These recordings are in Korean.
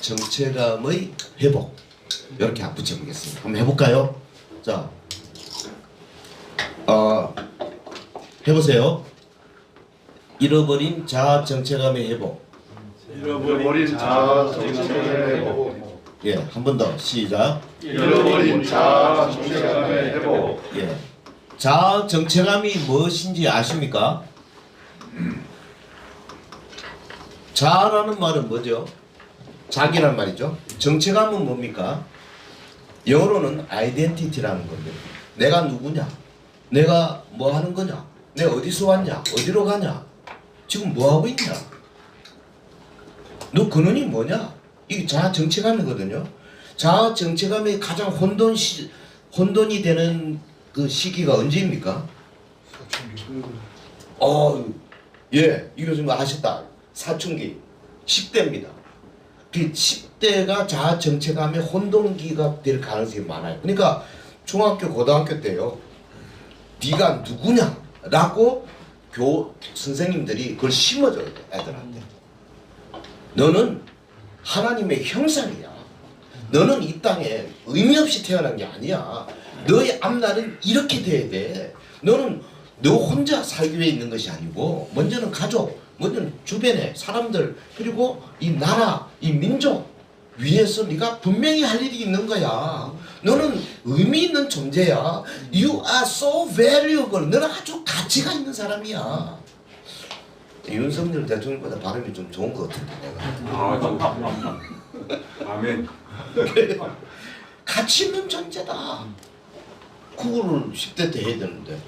정체감의 회복, 이렇게 붙여보겠습니다. 한번 해볼까요? 자, 해보세요. 잃어버린 자아 정체감의 회복. 잃어버린 자아 정체감의 회복. 예, 한 번 더 시작. 잃어버린 자아 정체감의 회복. 예, 자아 정체감이 무엇인지 아십니까? 자아라는 말은 뭐죠? 자기란 말이죠. 정체감은 뭡니까? 영어로는 아이덴티티라는 겁니다. 내가 누구냐? 내가 뭐 하는 거냐? 내가 어디서 왔냐? 어디로 가냐? 지금 뭐 하고 있냐? 너 근원이 뭐냐? 이게 자아 정체감이거든요. 자아 정체감이 가장 혼돈이 되는 그 시기가 언제입니까? 예, 이거 좀 아셨다. 사춘기, 10대입니다. 그 10대가 자아 정체감의 혼돈기가 될 가능성이 많아요. 그러니까 중학교, 고등학교 때요. 네가 누구냐? 라고 선생님들이 그걸 심어줘야 돼, 애들한테. 너는 하나님의 형상이야. 너는 이 땅에 의미 없이 태어난 게 아니야. 너의 앞날은 이렇게 돼야 돼. 너는 너 혼자 살기 위해 있는 것이 아니고 먼저는 가족, 먼저는 주변의 사람들, 그리고 이 나라, 이 민족 위해서 네가 분명히 할 일이 있는 거야. 너는 의미 있는 존재야. You are so valuable. 너는 아주 가치가 있는 사람이야. 윤석열 대통령보다 발음이 좀 좋은 것 같은데 내가. 아멘. 가치 있는 존재다. 그거를 10대 때 해야 되는데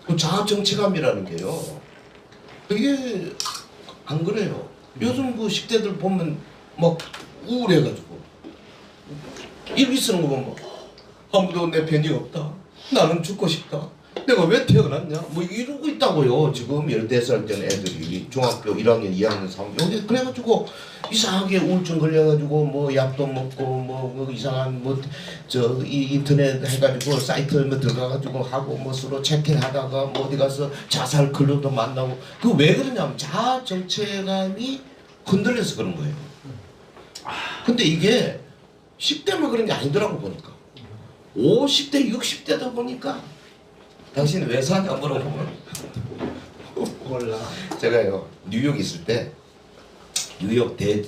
그 자아 정체감이라는 게요. 이게 안 그래요. 요즘 그 10대들 보면 막 우울해가지고 이렇게 쓰는 거 보면 아무도 내 편이 없다. 나는 죽고 싶다. 내가 왜 태어났냐? 뭐 이러고 있다고요. 지금 14살 된 애들이 중학교 1학년, 2학년, 3학년 여기 그래가지고 이상하게 우울증 걸려가지고 뭐 약도 먹고 뭐 이상한 뭐 저 인터넷 해가지고 사이트 뭐 들어가가지고 하고 뭐 서로 채팅하다가 뭐 어디 가서 자살 클럽도 만나고 그 왜 그러냐면 자아 정체감이 흔들려서 그런 거예요. 근데 이게 10대만 그런 게 아니더라고 보니까 50대, 60대다 보니까 당신 왜 사냐 물어보면 몰라. 제가요 뉴욕 있을 때 뉴욕 대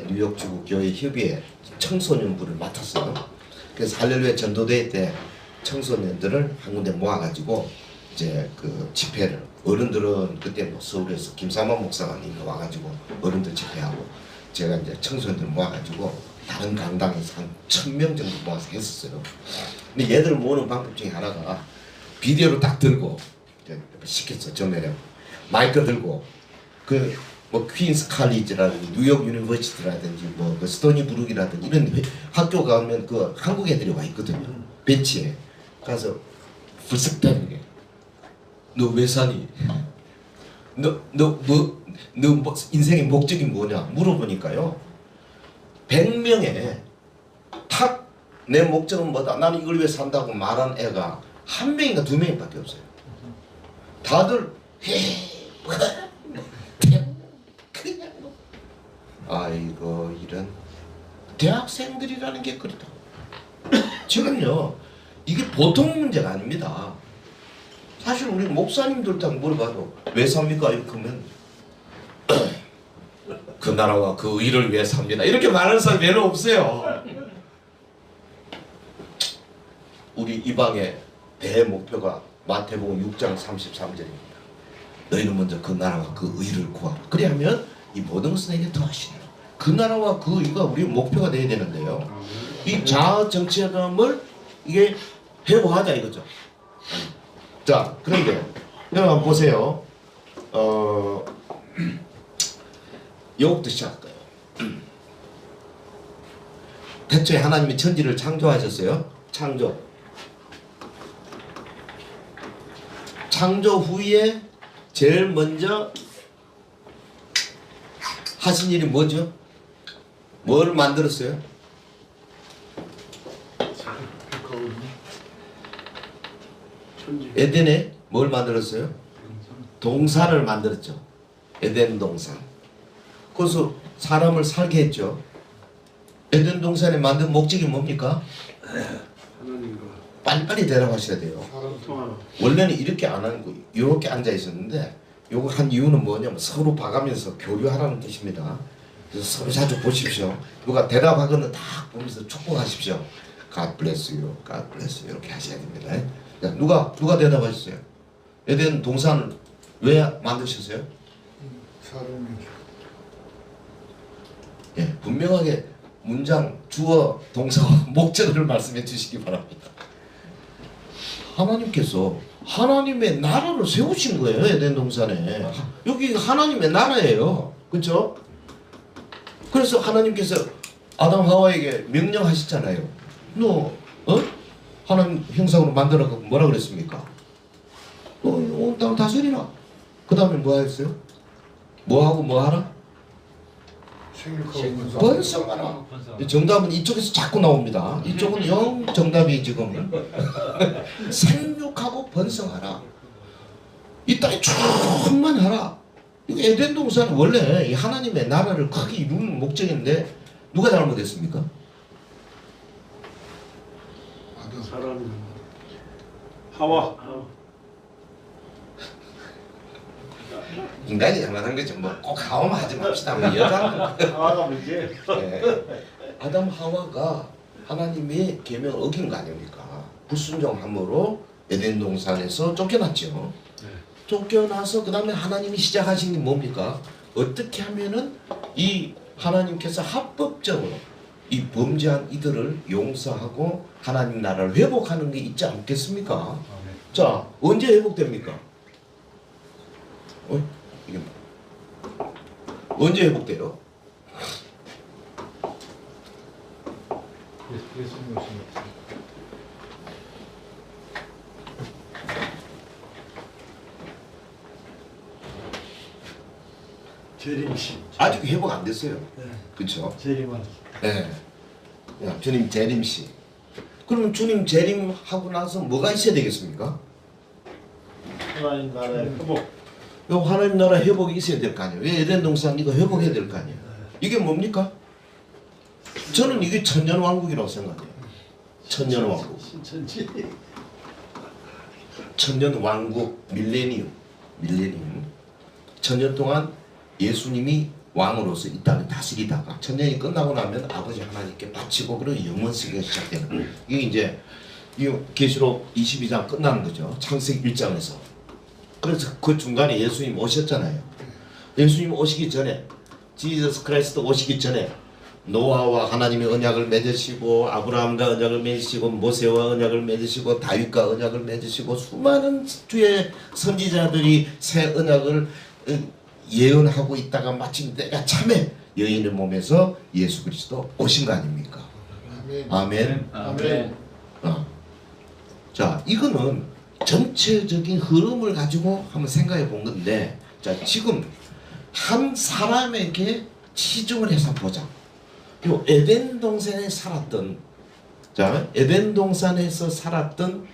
뉴욕 주교회 협의회 청소년부를 맡았어요. 그래서 할렐루야 전도대회 때 청소년들을 한 군데 모아가지고 이제 그 집회를 어른들은 그때 뭐 서울에서 김삼환 목사님 와가지고 어른들 집회하고 제가 이제 청소년들 모아가지고 다른 강당에서 한 1000명 정도 모아서 했었어요. 근데 얘들 모으는 방법 중에 하나가 비디오를 딱 들고 시켰어. 전에 마이크 들고 그 뭐 퀸스 칼리지라든지 뉴욕 유니버시티라든지 뭐 그 스토니 브룩이라든지 이런 학교 가면 그 한국 애들이 와 있거든요. 벤치에 가서 불쑥 대는 게 너 왜 사니? 너 인생의 목적이 뭐냐 물어보니까요. 100명에 탁 내 목적은 뭐다. 나는 이걸 위해 산다고 말한 애가 한 명인가 두 명밖에 없어요. 다들 그냥 아이고 이런 대학생들이라는 게 그렇다. 지금요 이게 보통 문제가 아닙니다. 사실 우리 목사님들 딱 물어봐도 왜 삽니까? 이렇게 하면 그 나라와 그 의를 위해 삽니다. 이렇게 말하는 사람이 별로 없어요. 우리 이방의 대목표가 마태복음 6장 33절입니다. 너희는 먼저 그 나라와 그 의를 구하라. 그래야면 이 모든 것은 내게 더하시리라. 그 나라와 그 의가 우리 목표가 돼야 되는데요. 이 자아 정체감을 이게 회복하자 이거죠. 자, 그런데 여러분 한번 보세요. 요것부터 시작할까요? 태초에 하나님이 천지를 창조하셨어요. 창조 후에 제일 먼저 하신 일이 뭐죠? 뭘 만들었어요? 에덴에 뭘 만들었어요? 동산을 만들었죠. 에덴 동산. 그래서 사람을 살게 했죠. 에덴 동산에 만든 목적이 뭡니까? 하나님과 빨리빨리 대답하셔야 돼요. 통하라. 원래는 이렇게 안 하는 거 이렇게 앉아 있었는데 요거 한 이유는 뭐냐면 서로 봐가면서 교류하라는 뜻입니다. 그래서 서로 자주 보십시오. 누가 대답하거나 딱 보면서 축복하십시오. God bless you, God bless you 이렇게 하셔야 됩니다. 자, 누가 대답하셨어요? 에덴 동산을 왜 만드셨어요? 사람이 예, 분명하게 문장, 주어, 동사, 목적을 말씀해 주시기 바랍니다. 하나님께서 하나님의 나라를 세우신 거예요. 에덴 동산에. 여기 하나님의 나라예요. 그렇죠? 그래서 하나님께서 아담 하와에게 명령하셨잖아요. 너 하나님 형상으로 만들어서 뭐라 그랬습니까? 너 온 땅 다스리라. 그 다음에 뭐 했어요? 뭐 하고 뭐 하라? 생육하고 번성하라. 정답은 이쪽에서 자꾸 나옵니다. 이쪽은 영 정답이 지금 생육하고 번성하라. 이 땅에 충만하라. 이거 에덴 동산은 원래 이 하나님의 나라를 크게 이루는 목적인데 누가 잘못했습니까? 아담 사람이 하와. 인간이 잘못한 거죠. 뭐꼭 하와만 하지 맙시다. 뭐 여자는 하와가 문제. 예. 아담 하와가 하나님의 계명을 어긴 거 아닙니까? 불순종함으로 에덴 동산에서 쫓겨났죠. 쫓겨나서 그 다음에 하나님이 시작하신 게 뭡니까? 어떻게 하면은 이 하나님께서 합법적으로 이 범죄한 이들을 용서하고 하나님 나라를 회복하는 게 있지 않겠습니까? 자, 언제 회복됩니까? 이게 뭐? 언제 회복돼요? 예수님 오시면 재림시. 아직 회복 안 됐어요. 네. 그렇죠? 재림한. 네. 야, 주님 재림시. 그러면 주님 재림하고 나서 뭐가 있어야 되겠습니까? 하나님 나라의 회복. 요 하나님 나라 회복이 있어야 될 거 아니에요. 왜 에덴 동산 이거 회복해야 될 거 아니에요. 이게 뭡니까? 저는 이게 천년 왕국이라고 생각해요. 천년 왕국. 신천지. 천년 왕국 밀레니움. 천년 동안 예수님이 왕으로서 이 땅을 다스리다가 천년이 끝나고 나면 아버지 하나님께 바치고 그런 영원세계가 시작되는 이게 이제 이 계시록 22장 끝나는 거죠. 창세기 1장에서. 그래서 그 중간에 예수님 오셨잖아요. 예수님 오시기 전에 지저스 크라이스트 오시기 전에 노아와 하나님의 언약을 맺으시고 아브라함과 언약을 맺으시고 모세와 언약을 맺으시고 다윗과 언약을 맺으시고 수많은 주의 선지자들이 새 언약을 예언하고 있다가 마침 때가 참에 여인의 몸에서 예수 그리스도 오신 거 아닙니까? 아멘. 아멘. 자, 이거는 전체적인 흐름을 가지고 한번 생각해 본 건데, 자, 지금 한 사람에게 치중을 해서 보자. 요 에덴 동산에 살았던, 자, 에덴 동산에서 살았던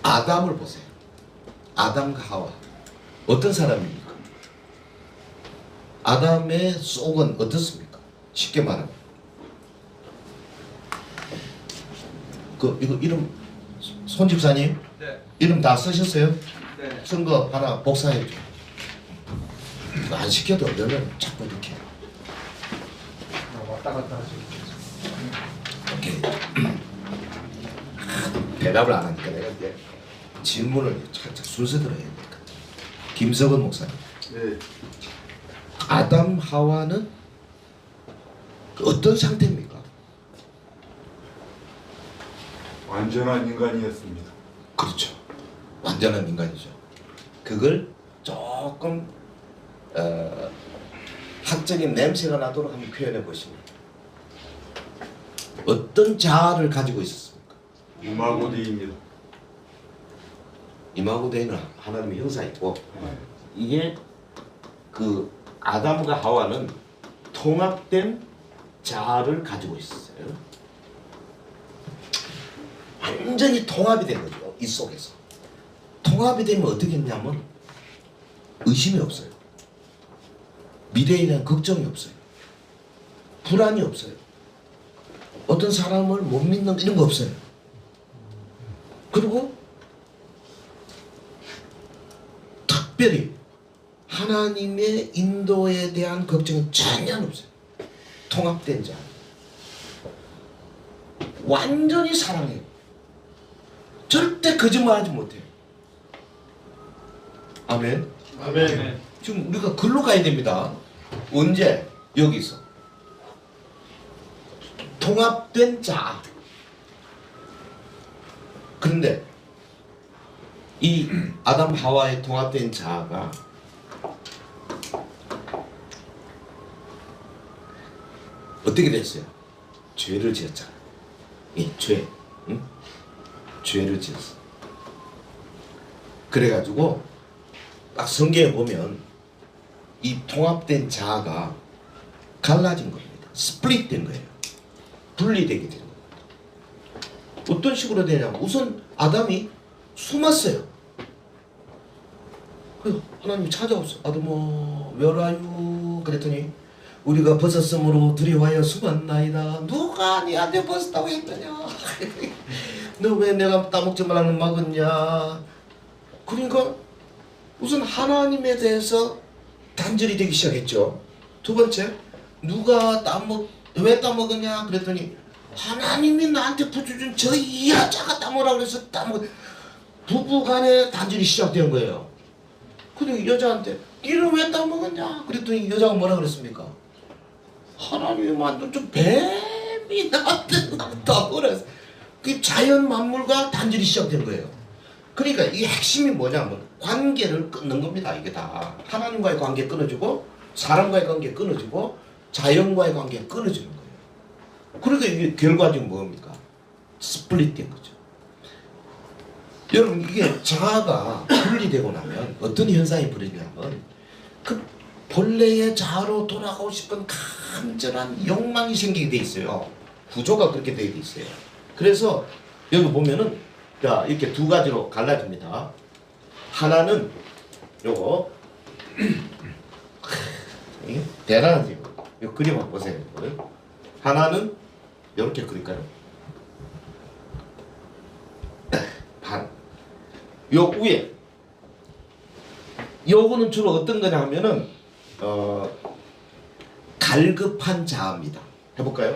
아담을 보세요. 아담과 하와. 어떤 사람입니까? 아담의 속은 어떻습니까? 쉽게 말하면. 이거 이름 손 집사님? 네. 이름 다 쓰셨어요? 네. 쓴 거 하나 복사해 줘. 이거 안 시켜도 너는 자꾸 이렇게. 왔다 갔다 하시고 오케이. 대답을 안 하니까 내가 이제 질문을 살짝 순서대로 해야 되니까. 김석은 목사님. 네. 아담 하와는 어떤 상태입니까? 완전한 인간이었습니다. 그렇죠. 완전한 인간이죠. 그걸 조금 학적인 냄새가 나도록 한번 표현해 보시면 어떤 자아를 가지고 있었습니까? 우마고디입니다. 이마고대는 하나님의 형상이고 이게 그 아담과 하와는 통합된 자아를 가지고 있었어요. 완전히 통합이 된 거죠. 이 속에서. 통합이 되면 어떻게 했냐면 의심이 없어요. 미래에 대한 걱정이 없어요. 불안이 없어요. 어떤 사람을 못 믿는 이런 거 없어요. 그리고 특별히 하나님의 인도에 대한 걱정은 전혀 없어요. 통합된 자. 완전히 사랑해요. 절대 거짓말하지 못해요. 아멘. 아멘. 지금 우리가 글로 가야 됩니다. 언제? 여기서. 통합된 자. 그런데 이 아담 하와의 통합된 자가 어떻게 됐어요? 죄를 지었잖아. 이 죄. 응? 죄를 지었어. 그래가지고 딱 성경에 보면 이 통합된 자아가 갈라진 겁니다. 스플릿된 거예요. 분리되게 되는 겁니다. 어떤 식으로 되냐면 우선 아담이 숨었어요. 그래서 하나님이 찾아왔어. 아담아, where are you? 그랬더니 우리가 벗었으므로 두려워하여 숨었나이다. 누가 네한테 벗었다고 했느냐? 너 왜 내가 따먹지 말라는 막았냐? 그러니까 우선 하나님에 대해서 단절이 되기 시작했죠. 두 번째, 누가 왜 따먹었냐? 그랬더니 하나님이 나한테 부주준 저 여자가 따먹으라 그래서 부부간에 단절이 시작된 거예요. 근데 여자한테 이를 왜 따먹었냐? 그랬더니 여자가 뭐라 그랬습니까? 하나님이 만든 저 뱀이 나한테 따먹으라. 그 자연 만물과 단절이 시작된 거예요. 그러니까 이 핵심이 뭐냐면 관계를 끊는 겁니다. 이게 다 하나님과의 관계 끊어지고 사람과의 관계 끊어지고 자연과의 관계 끊어지는 거예요. 그러니까 이게 결과적으로 뭡니까? 스플릿된 거죠. 여러분 이게 자아가 분리되고 나면 어떤 현상이 벌어지냐면 그 본래의 자아로 돌아가고 싶은 간절한 욕망이 생기게 돼 있어요. 구조가 그렇게 되어 있어요. 그래서 여기 보면은 자 이렇게 두 가지로 갈라집니다. 하나는 요거 이게 대단하지. 이 그림 한번 보세요. 하나는 이렇게 그릴까요? 반. 요 위에 요거는 주로 어떤 거냐 하면은 갈급한 자아입니다. 해볼까요?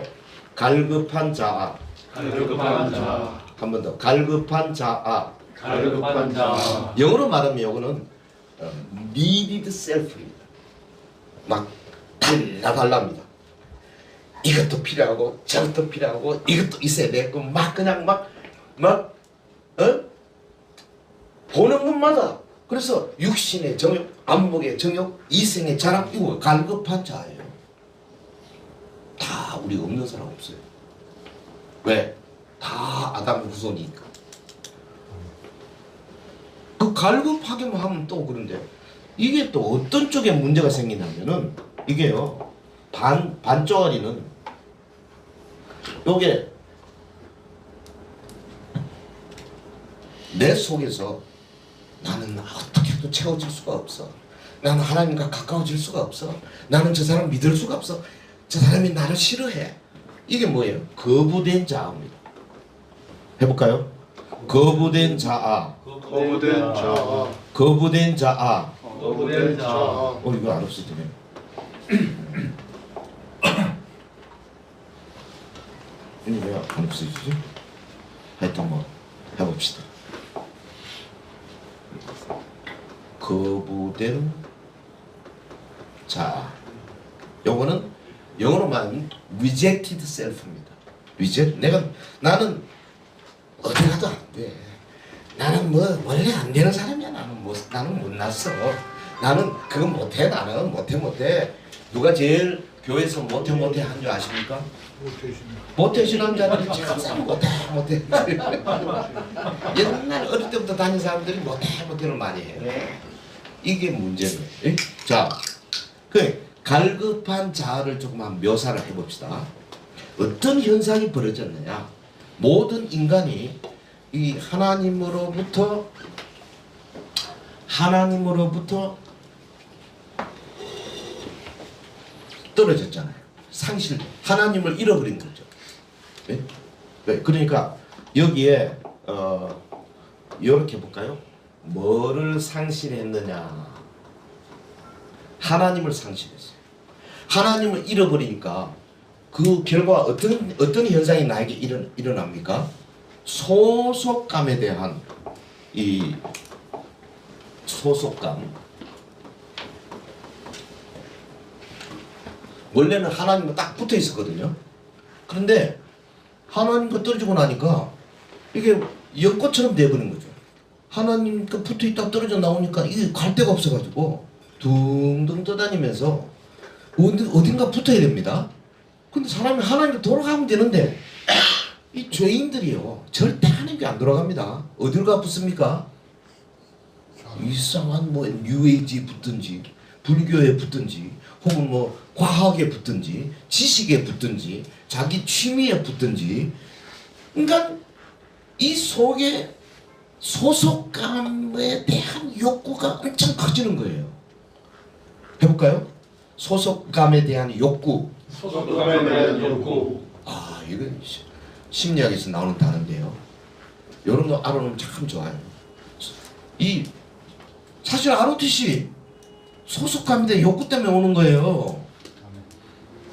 갈급한 자아. 갈급한 자. 한 번 더. 갈급한 자아. 갈급한 자. 영어로 말하면 요거는 needed self입니다. 막 달라달랍니다. 이것도 필요하고 저것도 필요하고 이것도 있어야 되고 막 그냥 보는 것마다 그래서 육신의 정욕, 안목의 정욕, 이생의 자랑 이거 갈급한 자예요. 다 우리 없는 사람 없어요. 왜? 다 아담 후손이니까. 그 갈급하게만 하면 또 그런데 이게 또 어떤 쪽에 문제가 생기냐면은 이게요 반쪽아리는 요게 내 속에서 나는 어떻게 해도 채워질 수가 없어. 나는 하나님과 가까워질 수가 없어. 나는 저 사람 믿을 수가 없어. 저 사람이 나를 싫어해. 이게 뭐예요? 거부된 자아입니다. 해볼까요? 거부된 자아. 거부된 자아. 거부된 자아. 거부된 자. 이거 안 없어지네. 이거 왜 안 없어지지? 하여튼 뭐 해봅시다. 거부된 자. 요거는 영어로 말하면 rejected self입니다. 나는 어디 가도 안 돼. 나는 뭐 원래 안 되는 사람이야. 나는 못났어. 나는 그거 못해. 나는 못해. 누가 제일 교회에서 못해 한 줄 아십니까? 모태신앙 자들이 항상 못해. 옛날 어릴 때부터 다닌 사람들이 못해를 많이 해요. 이게 문제예요. 자, 그 갈급한 자아를 조금만 묘사를 해봅시다. 어떤 현상이 벌어졌느냐? 모든 인간이 이 하나님으로부터 떨어졌잖아요. 상실, 하나님을 잃어버린 거죠. 네? 네, 그러니까 여기에 이렇게 볼까요? 뭐를 상실했느냐? 하나님을 상실했어요. 하나님을 잃어버리니까 그 결과 어떤 현상이 나에게 일어납니까? 소속감에 대한 이 소속감. 원래는 하나님과 딱 붙어 있었거든요. 그런데 하나님과 떨어지고 나니까 이게 연꽃처럼 돼버린 거죠. 하나님과 붙어 있다 떨어져 나오니까 이게 갈 데가 없어가지고 둥둥 떠다니면서 어딘가 붙어야 됩니다. 근데 사람이 하나님께 돌아가면 되는데 이 죄인들이요 절대 하나님께 안 돌아갑니다. 어디로 가 붙습니까? 이상한 뭐 뉴에이지에 붙든지 불교에 붙든지 혹은 뭐 과학에 붙든지 지식에 붙든지 자기 취미에 붙든지, 그러니까 이 속에 소속감에 대한 욕구가 엄청 커지는 거예요. 해볼까요? 소속감에 대한 욕구. 소속감에 대한 욕구. 아, 이건 심리학에서 나오는 단어인데요. 이런 거 알아놓으면 참 좋아요. 이 사실 ROTC 소속감에 대한 욕구 때문에 오는 거예요.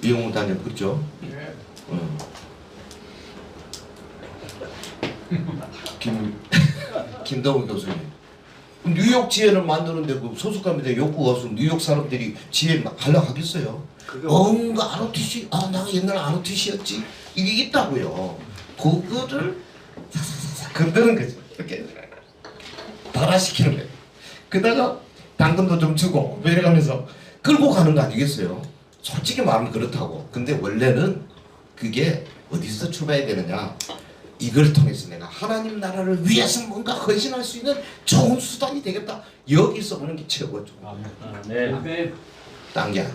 이용훈 단장 그렇죠? 네. 김덕우 교수님. 뉴욕 지혜를 만드는데 그 소속감에 대한 욕구가 없으면 뉴욕 사람들이 지혜 막 하려고 하겠어요? 뭔가 ROTC, 나 옛날 ROTC였지? 이게 있다고요. 그거를 사사사사 건드는 거죠. 이렇게 발화시키는 거예요. 그다가 당근도 좀 주고 이래가면서 끌고 가는 거 아니겠어요? 솔직히 말하면 그렇다고. 근데 원래는 그게 어디서 출발해야 되느냐? 이걸 통해서 내가 하나님 나라를 위해서 뭔가 헌신할 수 있는 좋은 수단이 되겠다. 여기서 오는 게 최고죠. 네. 딴 게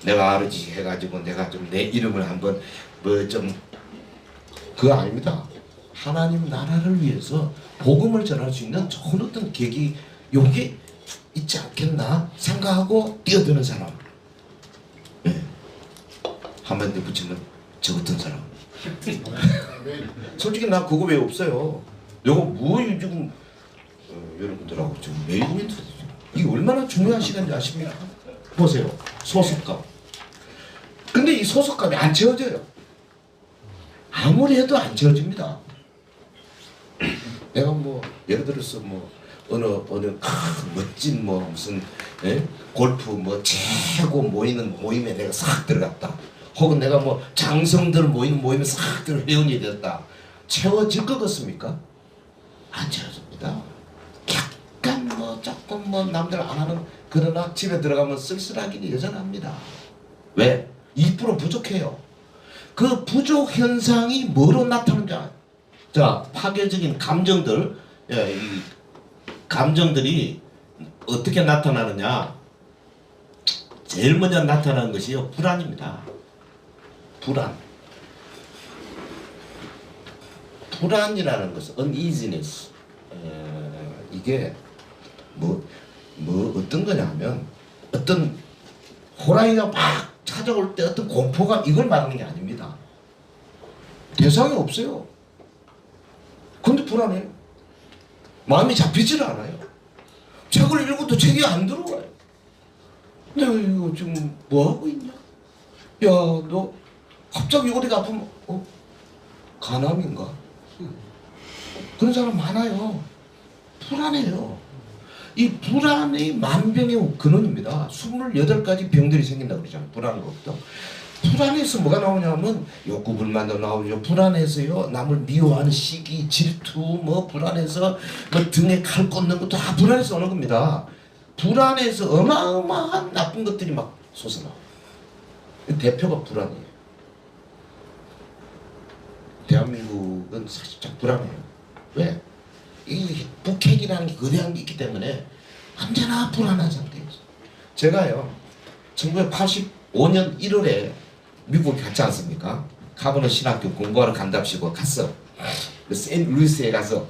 내가 ROTC 해가지고 내가 좀 내 이름을 한번 뭐 좀 그거 아닙니다. 하나님 나라를 위해서 복음을 전할 수 있는 좋은 어떤 계기 요게 있지 않겠나 생각하고 뛰어드는 사람. 네. 한마디 붙이면 저 같은 사람. 솔직히 나 그거 왜 없어요. 요거 뭐 지금 여러분들하고 지금 매일 이게 얼마나 중요한 시간인지 아십니까? 보세요. 소속감. 근데 이 소속감이 안 채워져요. 아무리 해도 안 채워집니다. 내가 뭐 예를 들어서 뭐 어느 멋진 뭐 무슨 골프 뭐 최고 모이는 모임에 내가 싹 들어갔다. 혹은 내가 뭐 장성들 모이는 모임에 싹 들어 회원이 됐다. 채워질 것 같습니까? 안 채워집니다. 약간 뭐 조금 뭐 남들 안 하는 그러나 집에 들어가면 쓸쓸하기는 여전합니다. 왜? 2% 부족해요. 그 부족 현상이 뭐로 나타나는지 알아요? 자, 파괴적인 감정들, 이 감정들이 어떻게 나타나느냐? 제일 먼저 나타나는 것이요, 불안입니다. 불안. 불안이라는 것은 uneasiness. 이게 뭐 어떤 거냐면 어떤 호랑이가 막 찾아올 때 어떤 공포감 이걸 말하는 게 아닙니다. 대상이 없어요. 근데 불안해요. 마음이 잡히질 않아요. 책을 읽어도 책이 안 들어와요. 내가 이거 지금 뭐 하고 있냐? 야, 너 갑자기 어디가 아프면 간암인가? 그런 사람 많아요. 불안해요. 이 불안이 만병의 근원입니다. 28가지 병들이 생긴다고 그러잖아요. 불안한 것부터. 불안해서 뭐가 나오냐면 욕구 불만도 나오죠. 불안해서요 남을 미워하는 시기, 질투, 뭐 불안해서 뭐 등에 칼 꽂는 것도 다 불안해서 오는 겁니다. 불안해서 어마어마한 나쁜 것들이 막 솟아나와요. 대표가 불안이에요. 대한민국은 사실 참 불안해요. 왜? 이 북핵이라는 게 거대한 게 있기 때문에 언제나 불안한 상태였어요. 제가요 1985년 1월에 미국에 갔지 않습니까? 카버너 신학교 공부하러 간답시고 갔어. 그 세인트루이스에 가서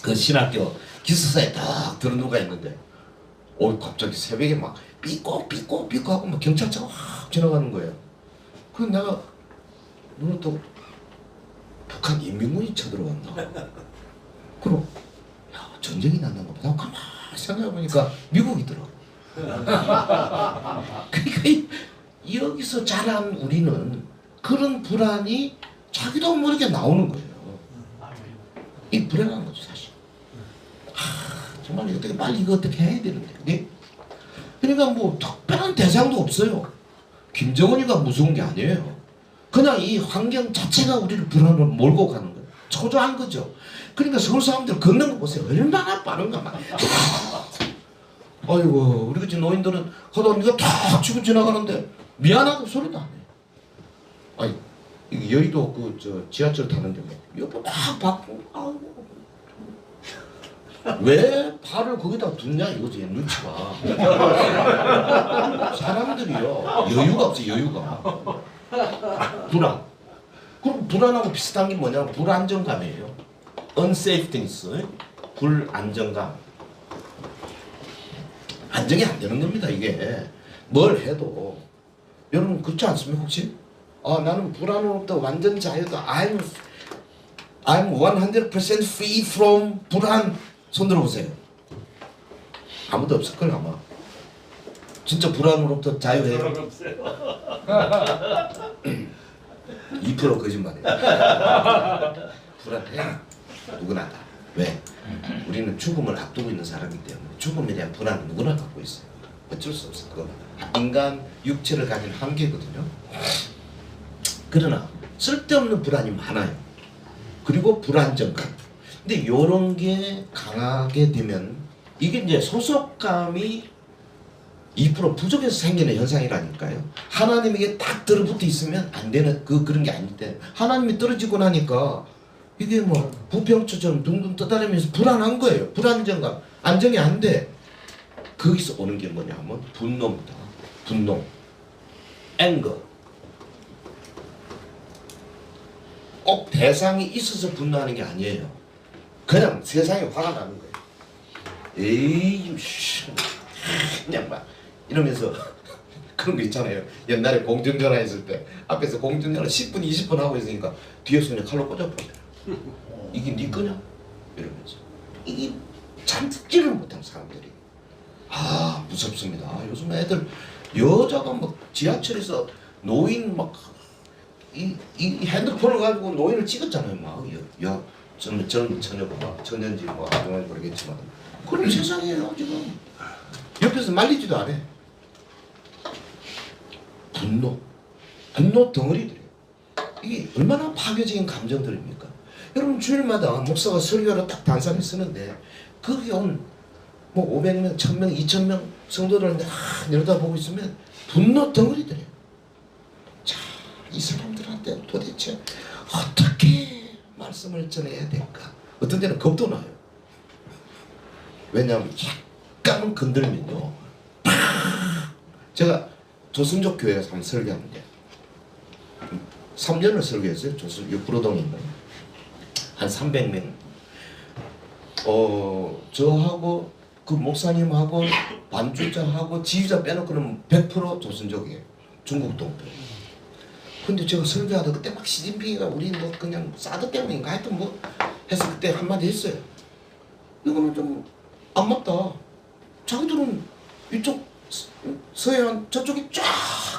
그 신학교 기숙사에 딱 들어 누가 있는데 갑자기 새벽에 막 삐꼬 하고 막 경찰차가 확 지나가는 거예요. 그래서 내가 눈을 또 북한 인민군이 쳐들어왔나? 그럼 야 전쟁이 났나 보다. 가만히 생각해보니까 미국이더라고. 그러니까 여기서 자란 우리는 그런 불안이 자기도 모르게 나오는 거예요. 이 불안한 거죠 사실. 정말 어떻게 빨리 이거 어떻게 해야 되는데. 네? 그러니까 뭐 특별한 대상도 없어요. 김정은이가 무서운 게 아니에요. 그냥 이 환경 자체가 우리를 불안으로 몰고 가는 거예요. 초조한 거죠. 그러니까 서울 사람들 걷는 거 보세요. 얼마나 빠른가 막. 아이고 우리 같이 노인들은 하다 보니까 탁 치고 지나가는데 미안하고 소리도 안 해. 아니 이게 여의도 그 저 지하철 타는데 뭐 옆에 막 받고 아이고 왜 발을 거기다 두냐 이거지 눈치가. 사람들이요 여유가 없어 여유가. 불안. 그럼 불안하고 비슷한 게 뭐냐면 불안정감이에요. unsafeness 불안정감. 안정이 안 되는 겁니다 이게. 뭘 해도 여러분 그렇지 않습니까 혹시? 나는 불안으로부터 완전 자유다. I'm 100% free from 불안. 손 들어보세요. 아무도 없을걸 아마. 진짜 불안으로부터 자유해요? 2% 거짓말이에요. 불안해. 누구나 다. 왜? 우리는 죽음을 앞두고 있는 사람이기 때문에 죽음에 대한 불안은 누구나 갖고 있어요. 어쩔 수 없어. 그거 인간 육체를 가진 한계거든요. 그러나 쓸데없는 불안이 많아요. 그리고 불안정감. 근데 요런 게 강하게 되면 이게 이제 소속감이 2% 부족해서 생기는 현상이라니까요. 하나님에게 딱 들어붙어 있으면 안 되는 그런 게 아닌데 하나님이 떨어지고 나니까 이게 뭐 부평초처럼 둥둥 떠다니면서 불안한 거예요. 불안정감. 안정이 안 돼. 거기서 오는 게 뭐냐면 분노입니다. 분노. anger. 꼭 대상이 있어서 분노하는 게 아니에요. 그냥 세상에 화가 나는 거예요. 에이, 그냥 막 이러면서 그런 거 있잖아요. 옛날에 공중전화 했을 때 앞에서 공중전화 10분, 20분 하고 있으니까 뒤에서 그냥 칼로 꽂아버려요. 이게 네 거냐? 이러면서 이게 참지를 못한 사람들이 무섭습니다. 요즘 애들 여자가 막 지하철에서 노인 막 이 핸드폰을 가지고 노인을 찍었잖아요. 막 야 젊은 처녀가 처녀인지 뭐 아동인지 모르겠지만 그런 세상이에요 지금. 옆에서 말리지도 않아. 분노 덩어리들이에요. 이게 얼마나 파괴적인 감정들입니까? 여러분 주일마다 목사가 설교를 딱 단상에 쓰는데 거기 온 뭐 500명, 1000명, 2000명 성도들 내려다보고 있으면 분노 덩어리들이에요. 자, 이 사람들한테 도대체 어떻게 말씀을 전해야 될까? 어떤 때는 겁도 나요. 왜냐하면 약간은 건들면요 제가 조선족 교회에서 한번 설교하는데 3년을 설교했어요. 조선 육부로동에 있는 한 300명. 저하고 그 목사님하고 반주자하고 지휘자 빼놓고는 100% 조선족이에요. 중국 동포. 근데 제가 설교하다 그때 막 시진핑이가 우리 뭐 그냥 사드 때문인가 하여튼 뭐 해서 그때 한마디 했어요. 이거는 좀 안 맞다. 자기들은 이쪽 서해안 저쪽에 쫙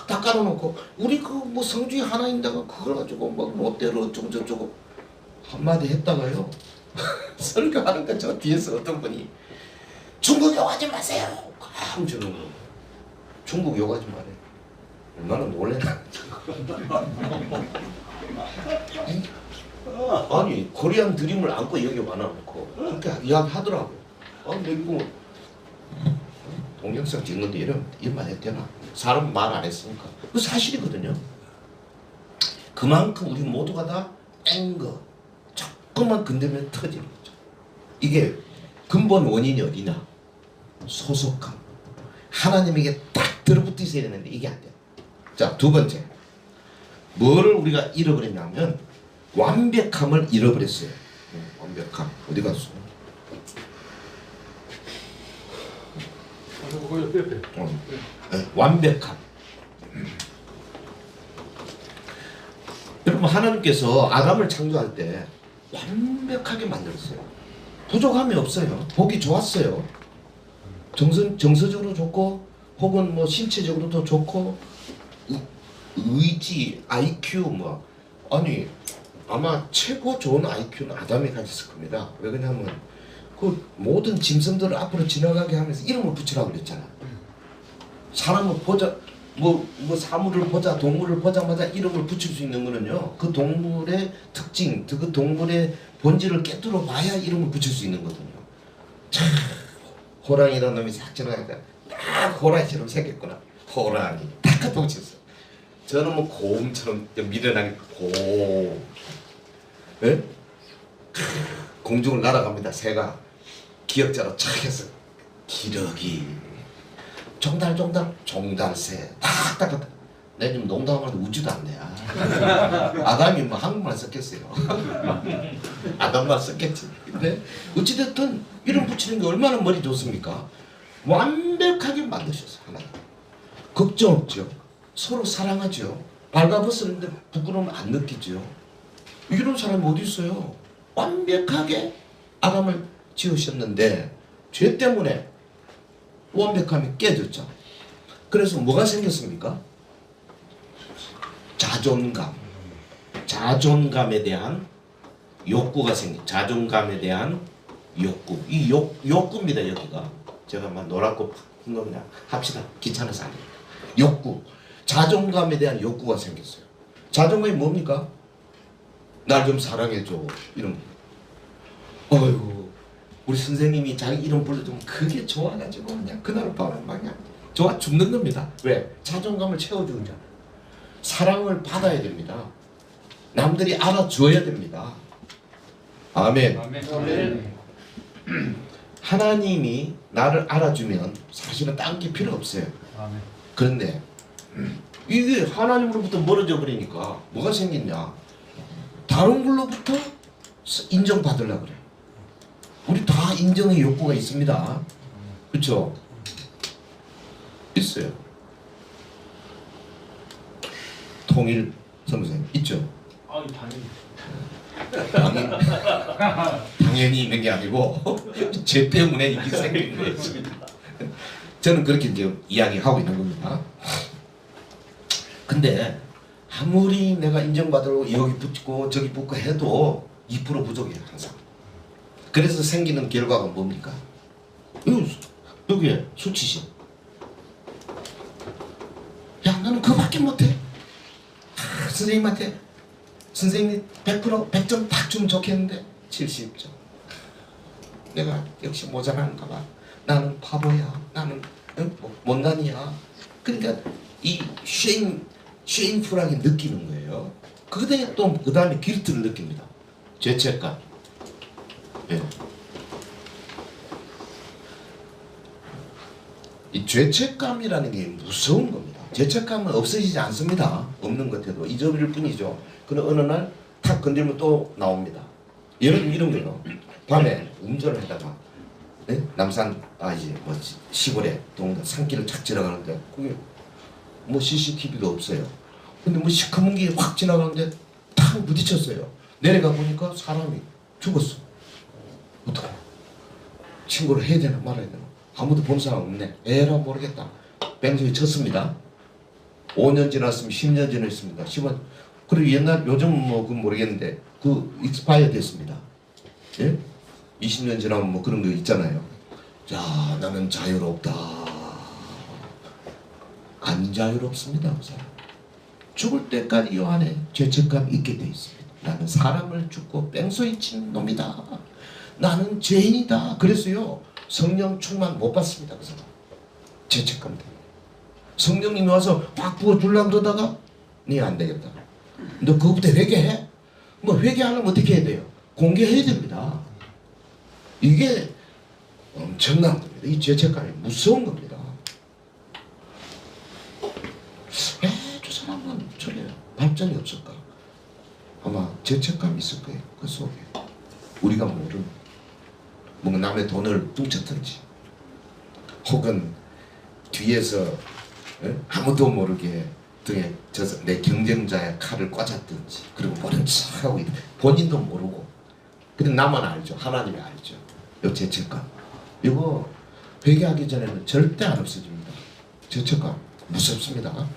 다 깔아놓고 우리 그 뭐 성주에 하나인다가 그걸 가지고 막 롯데로 어쩌고 저쩌고 한마디 했다가요. 설교하니까 저 뒤에서 어떤 분이 중국 욕하지 마세요. 깜 주는 거. 중국 욕하지 말해. 얼마나 놀래나. 아니 코리안 드림을 안고 여기 와놔놓고 그렇게 이야기하더라고요. 근데 이거 동영상 찍는데 이런 해도 되나? 사람 말 안 했으니까. 그 사실이거든요. 그만큼 우리 모두가 다 앵거 조금만 건들면 터지는 거죠. 이게 근본 원인이 어디냐? 소속감. 하나님에게 딱 들어붙어 있어야 되는데 이게 안 돼요. 자, 두 번째. 뭐를 우리가 잃어버렸냐면 완벽함을 잃어버렸어요. 완벽함. 어디 갔어? 완벽함. 여러분 하나님께서 아담을 창조할 때 완벽하게 만들었어요. 부족함이 없어요. 보기 좋았어요. 정서적으로 좋고 혹은 뭐 신체적으로도 좋고 의지, IQ 뭐 아니 아마 최고 좋은 IQ는 아담이 가졌을 겁니다. 왜 그러냐면 그 모든 짐승들을 앞으로 지나가게 하면서 이름을 붙이라고 그랬잖아. 사람을 보자 뭐 사물을 보자 동물을 보자마자 이름을 붙일 수 있는 거는요 그 동물의 특징 그 동물의 본질을 깨뜨려 봐야 이름을 붙일 수 있는 거거든요. 참 호랑이라는 놈이 싹 지나가니까 딱 호랑이처럼 생겼구나. 호랑이 딱 갖다 붙였어. 저는 뭐 곰처럼 미련하게 곰 예? 공중을 날아갑니다. 새가 기역자로 착 해서 기러기 종달새 딱딱 내가 지금 농담하는데 웃지도 않네. 아담이 뭐 한국말 썼겠어요. 아담만 썼겠지. 근데 어찌됐든 이름 붙이는 게 얼마나 머리 좋습니까? 완벽하게 만드셨어요. 하나님. 걱정 없죠. 서로 사랑하죠. 발가벗었는데 부끄러움 안 느끼죠. 이런 사람이 어디 있어요? 완벽하게 아담을 지으셨는데 죄 때문에 완벽함이 깨졌죠. 그래서 뭐가 생겼습니까? 자존감에 대한 욕구가 자존감에 대한 욕구. 이 욕구입니다. 여기가 제가 막 노랗고 그냥 합시다. 귀찮아서 안 해요. 욕구. 자존감에 대한 욕구가 생겼어요. 자존감이 뭡니까? 날 좀 사랑해줘. 이런 거. 어이구 우리 선생님이 자기 이름 불러주면 그게 좋아가지고 그냥 그날 밤에 막 그냥 좋아 죽는 겁니다. 왜? 자존감을 채워주잖아. 사랑을 받아야 됩니다. 남들이 알아줘야 됩니다. 아멘. 아멘. 하나님이 나를 알아주면 사실은 딴 게 필요 없어요. 아멘. 그런데 이게 하나님으로부터 멀어져 버리니까 뭐가 생겼냐? 다른 걸로부터 인정받으려고 그래. 우리 다 인정의 욕구가 있습니다. 그렇죠? 있어요. 통일 선생님 있죠? 당연히 있는 게 아니고 제 때문에 이게 생긴 거예요. 저는 그렇게 이제 이야기하고 있는 겁니다. 근데 아무리 내가 인정받으려고 여기 붙고 저기 붙고 해도 2% 부족해요 항상. 그래서 생기는 결과가 뭡니까? 여기에 수치심. 야 나는 그거밖에 못해. 선생님한테 선생님 100% 100점 딱 주면 좋겠는데 70점. 내가 역시 모자란가 봐. 나는 바보야. 나는 못난이야. 그러니까 이 쉐임풀하게 느끼는 거예요. 그 다음에 길트를 느낍니다. 죄책감. 예. 이 죄책감이라는 게 무서운 겁니다. 죄책감은 없어지지 않습니다. 없는 것 같아도 잊어버릴 뿐이죠. 그럼 어느 날 탁 건들면 또 나옵니다. 예를 들면 이런 거예요. 밤에 운전을 하다가 네? 남산 이제 뭐 시골에 산길을 착 지나가는데 그게 뭐 CCTV도 없어요. 근데 뭐 시커먼 게 확 지나가는데 탁 부딪혔어요. 내려가 보니까 사람이 죽었어. 어떡해? 신고를 해야 되나 말아야 되나? 아무도 본 사람 없네. 에라 모르겠다. 뺑소니 쳤습니다. 5년 지났으면 10년 지났습니다. 10원. 그리고 요즘 뭐 그건 모르겠는데 그 익스파이어 됐습니다. 예? 20년 지나면 뭐 그런 거 있잖아요. 자, 나는 자유롭다. 안 자유롭습니다. 그 사람. 죽을 때까지 이 안에 죄책감이 있게 돼 있습니다. 나는 사람을 죽고 뺑소니 친 놈이다. 나는 죄인이다. 그래서요 성령 충만 못 받습니다. 그 사람. 죄책감 때문에. 성령님이 와서 확 부어주려고 그러다가 네 안 되겠다. 너 그것부터 회개해? 뭐 회개하려면 어떻게 해야 돼요? 공개해야 됩니다. 이게 엄청난 겁니다. 이 죄책감이 무서운 겁니다. 왜 저 사람은 저래 발전이 없을까? 아마 죄책감이 있을 거예요. 그 속에 우리가 모르는 뭔가 남의 돈을 훔쳤든지 혹은 뒤에서 아무도 모르게 등에 내 경쟁자의 칼을 꽂았든지 그리고 모른 척하고 본인도 모르고 근데 나만 알죠. 하나님이 알죠. 이 죄책감 이거 회개하기 전에는 절대 안 없어집니다. 죄책감 무섭습니다.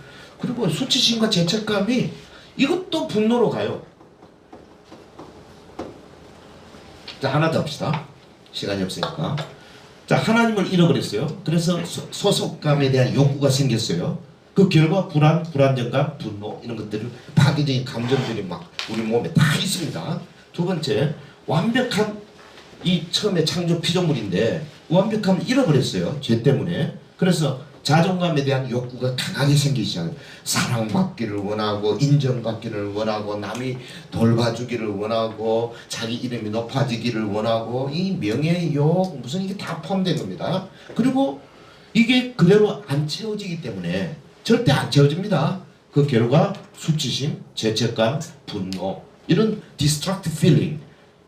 그리고 수치심과 죄책감이 이것도 분노로 가요. 자 하나 더 합시다. 시간이 없으니까. 자 하나님을 잃어버렸어요. 그래서 소속감에 대한 욕구가 생겼어요. 그 결과 불안정감, 분노 이런 것들을 파괴적인 감정들이 막 우리 몸에 다 있습니다. 두 번째 완벽한 이 처음에 창조 피조물인데 완벽함을 잃어버렸어요. 죄 때문에. 그래서 자존감에 대한 욕구가 강하게 생기기 시작해요. 사랑받기를 원하고 인정받기를 원하고 남이 돌봐주기를 원하고 자기 이름이 높아지기를 원하고 이 명예, 욕 무슨 이게 다 포함된 겁니다. 그리고 이게 그대로 안 채워지기 때문에 절대 안 채워집니다. 그 결과 수치심, 죄책감, 분노 이런 destructive feeling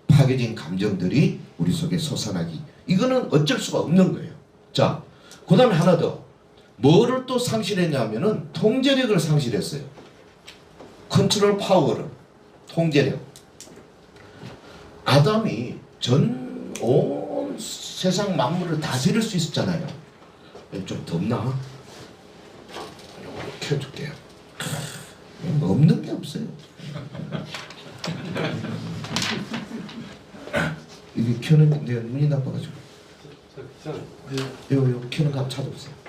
파괴적인 감정들이 우리 속에 솟아나기 이거는 어쩔 수가 없는 거예요. 자, 그 다음에 하나 더 뭐를 또 상실했냐면은 통제력을 상실했어요. 컨트롤 파워를 통제력. 아담이 전 온 세상 만물을 다스릴 수 있었잖아요. 좀 덥나? 켜줄게요. 없는 게 없어요. 이게 켜는 내 눈이 나빠가지고. 요 켜는 값 찾아보세요.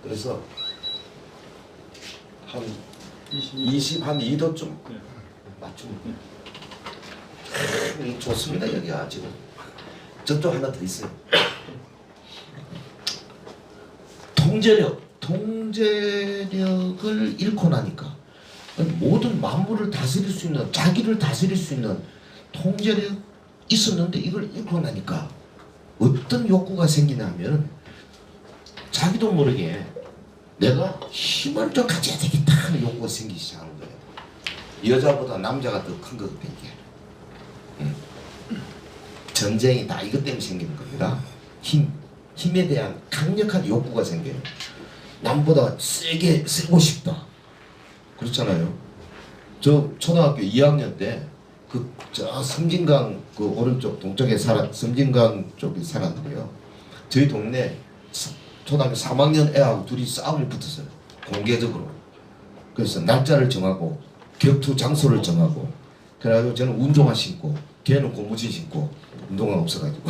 그래서 한 2도쯤 맞추면 좋습니다. 여기가 지금 저쪽 하나 더 있어요. 통제력을 잃고 나니까 모든 만물을 다스릴 수 있는 자기를 다스릴 수 있는 통제력 있었는데 이걸 잃고 나니까 어떤 욕구가 생기냐면 자기도 모르게 내가 힘을 좀 가져야 되겠다 하는 욕구가 생기기 시작하는 거예요. 여자보다 남자가 더 큰 거거든요. 전쟁이 다 이것 때문에 생기는 겁니다. 힘에 대한 강력한 욕구가 생겨요. 남보다 세고 싶다. 그렇잖아요. 저 초등학교 2학년 때 저 섬진강 그 오른쪽 동쪽에 섬진강 쪽에 살았는데요. 저희 동네 초등학교 3학년 애하고 둘이 싸움이 붙었어요. 공개적으로. 그래서 날짜를 정하고 격투 장소를 정하고 그래가지고 저는 운동화 신고 걔는 고무신 신고 운동화 없어가지고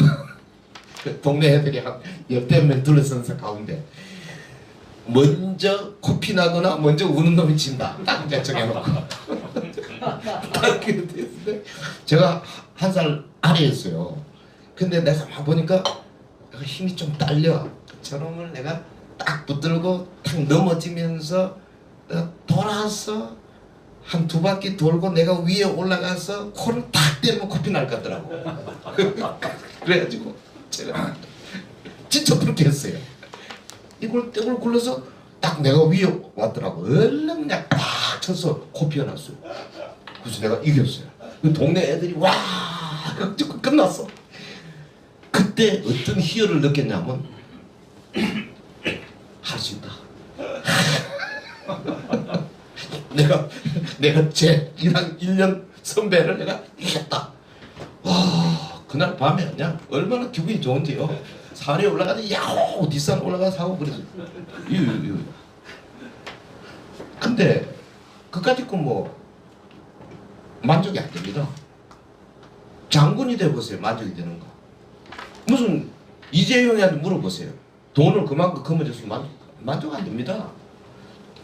동네 애들이 한 10명 둘러서서 가운데 먼저 코피 나거나 먼저 우는 놈이 진다. 딱 이제 정해놓고 딱 그렇게 됐는데 제가 한 살 아래였어요. 근데 내가 막 보니까 내가 힘이 좀 딸려. 저놈을 내가 딱 붙들고 탁 넘어지면서 돌아서 한 2바퀴 돌고 내가 위에 올라가서 코를 탁 때리면 코피 날 것 같더라고. 그래가지고 제가 진짜 그렇게 했어요. 이걸 굴러서 딱 내가 위에 왔더라고. 얼른 그냥 팍 쳐서 코 피어났어요. 그래서 내가 이겼어요. 그 동네 애들이 와 찍고 끝났어. 그때 어떤 희열을 느꼈냐면 할 수 있다. 내가 제 1년 선배를 내가 이겼다. 와 그날 밤에 그냥 얼마나 기분이 좋은지요. 산에 올라가서 야호 뒷산 올라가서 하고 그랬어요. 근데 그까짓 거 뭐 만족이 안 됩니다. 장군이 돼보세요. 만족이 되는 거. 무슨 이재용이한테 물어보세요. 돈을 그만큼 거머쥐어서 만족 안 됩니다.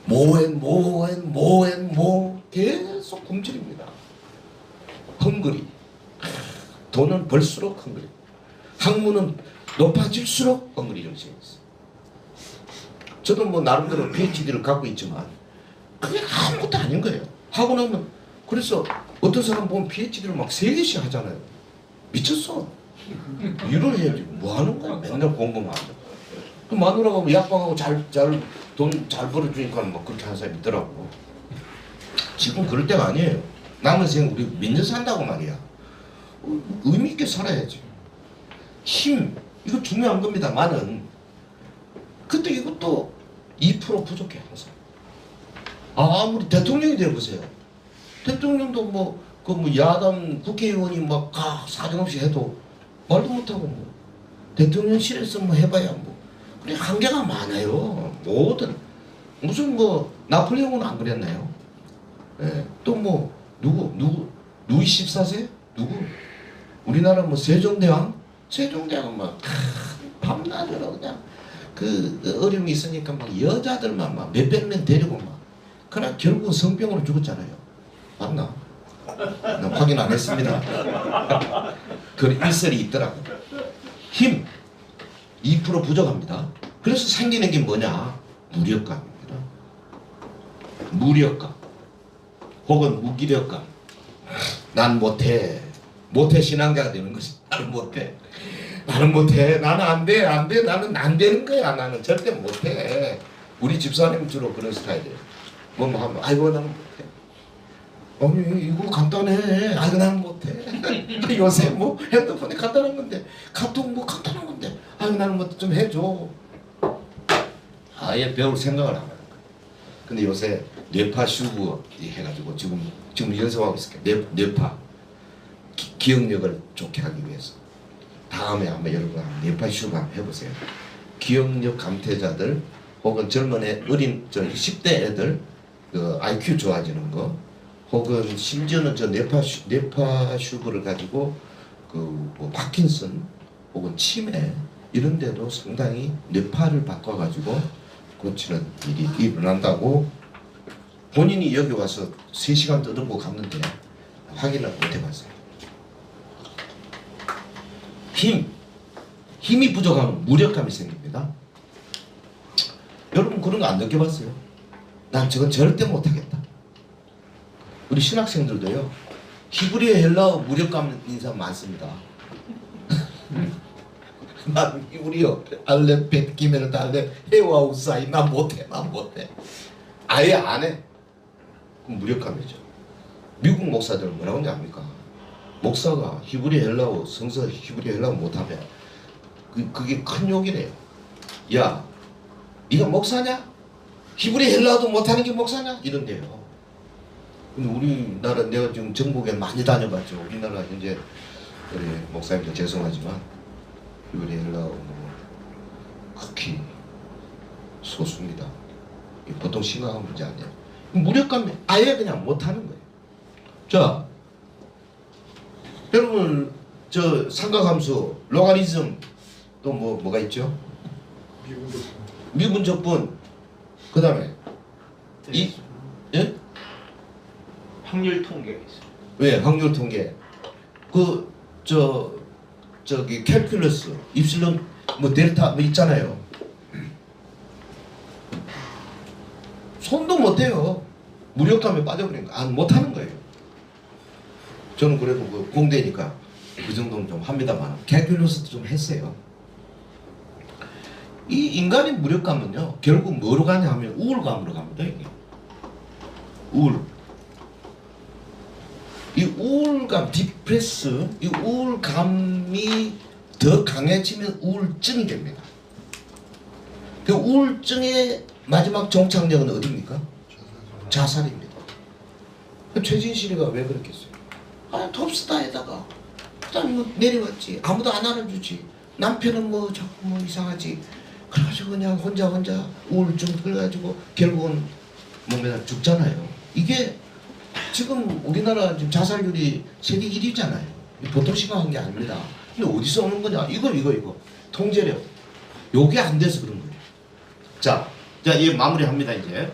뭐 계속 굶주립니다. 헝그리. 돈은 벌수록 헝그리. 학문은 높아질수록 헝그리 정신이 있어요. 저도 뭐 나름대로 PhD를 갖고 있지만 그게 아무것도 아닌 거예요. 하고 나면 그래서 어떤 사람 보면 PhD를 막 3개씩 하잖아요. 미쳤어. 일을 해야지. 뭐 하는 거야? 맨날 공부만 하죠. 그 마누라가 뭐 약방하고 돈 잘 벌어주니까 막 그렇게 하는 사람이 있더라고. 지금 그럴 때가 아니에요. 남은 생을 우리 몇 년 산다고 말이야. 의미 있게 살아야지. 힘, 이거 중요한 겁니다만은 근데 이것도 2% 부족해 항상. 아무리 대통령이 되어보세요. 대통령도 그 야당 국회의원이 막 사정없이 해도 말도 못하고 대통령실에서 해봐야 그래 한계가 많아요. 모든 무슨 나폴레옹은 안 그랬나요? 예, 또 누구 루이 14세 누구 우리나라 세종대왕 밤낮으로 그냥 그 어려움이 있으니까 여자들만 몇백 명 데리고 그러나 결국 성병으로 죽었잖아요. 맞나? 나 확인 안 했습니다. 그런 일설이 있더라고요. 힘 2% 부족합니다. 그래서 생기는 게 뭐냐? 무력감입니다. 무력감 혹은 무기력감. 난 못해 신앙자가 되는 것이 나는 못해 나는 안돼 나는 안 되는 거야. 나는 절대 못해. 우리 집사님 주로 그런 스타일이에요. 하면 아이고 나는 못해. 이거 간단해. 아이고 나는 못해. 요새 핸드폰에 간단한 건데 카톡 간단한 건데 아이고 나는 좀 해줘. 아예 배울 생각을 안 하는 거예요. 근데 요새 뇌파 슈브 해가지고 지금 연습하고 있을게요. 뇌파 기억력을 좋게 하기 위해서 다음에 아마 여러분 뇌파 슈브 한번 해보세요. 기억력 감퇴자들 혹은 젊은 어린 10대 애들 IQ 좋아지는 거 혹은 심지어는 뇌파 슈브를 가지고 파킨슨 혹은 치매 이런 데도 상당히 뇌파를 바꿔가지고 고치는 일이 일어난다고 본인이 여기 와서 3시간 떠들고 갔는데 확인을 못 해봤어요. 힘이 부족하면 무력감이 생깁니다. 여러분 그런 거 안 느껴봤어요? 난 저건 절대 못하겠다. 우리 신학생들도요. 히브리어 헬라어 무력감 인사 많습니다. 난 히브리어 알렙 벳 기멜 달렙 헤와 우사이 난 못해. 아예 안 해. 그럼 무력감이죠. 미국 목사들은 뭐라고 하는지 압니까? 목사가 히브리 헬라어 성서 히브리 헬라어 못하면 그게 큰 욕이래요. 야 네가 목사냐? 히브리 헬라어도 못하는 게 목사냐? 이런데요. 근데 우리나라 내가 지금 전국에 많이 다녀봤죠. 우리나라 현재 우리 목사님들 죄송하지만 히브리 헬라어 극히 소수입니다. 보통 심각한 문제 아니에요. 무력감이 아예 그냥 못하는 거예요. 자, 여러분 삼각함수, 로가리즘 또 뭐가 있죠? 미분적분 그 다음에 예? 확률 통계가 있어요. 왜 확률 통계 저기 캘큘러스 입실론 델타 있잖아요. 손도 못 대요. 무력감에 빠져버린 거 못하는 거예요. 저는 그래도 공대니까 그 정도는 좀 합니다만 캘큘러스도 좀 했어요. 이 인간의 무력감은요 결국 뭐로 가냐 하면 우울감으로 갑니다. 이게 이 우울감 디프레스 이 우울감이 더 강해지면 우울증이 됩니다. 그 우울증의 마지막 종착역은 어디입니까? 자살입니다. 최진실이가 왜 그랬겠어요? 톱스타에다가 그다음에 내려왔지. 아무도 안 알아주지. 남편은 자꾸 이상하지. 그래가지고 그냥 혼자 우울증 그래가지고 결국은 맨날 죽잖아요. 이게 지금 우리나라 지금 자살률이 세계 1위잖아요. 보통 심각한 게 아닙니다. 근데 어디서 오는 거냐? 이거 통제력. 요게 안 돼서 그런 거예요. 자, 이 마무리합니다 이제.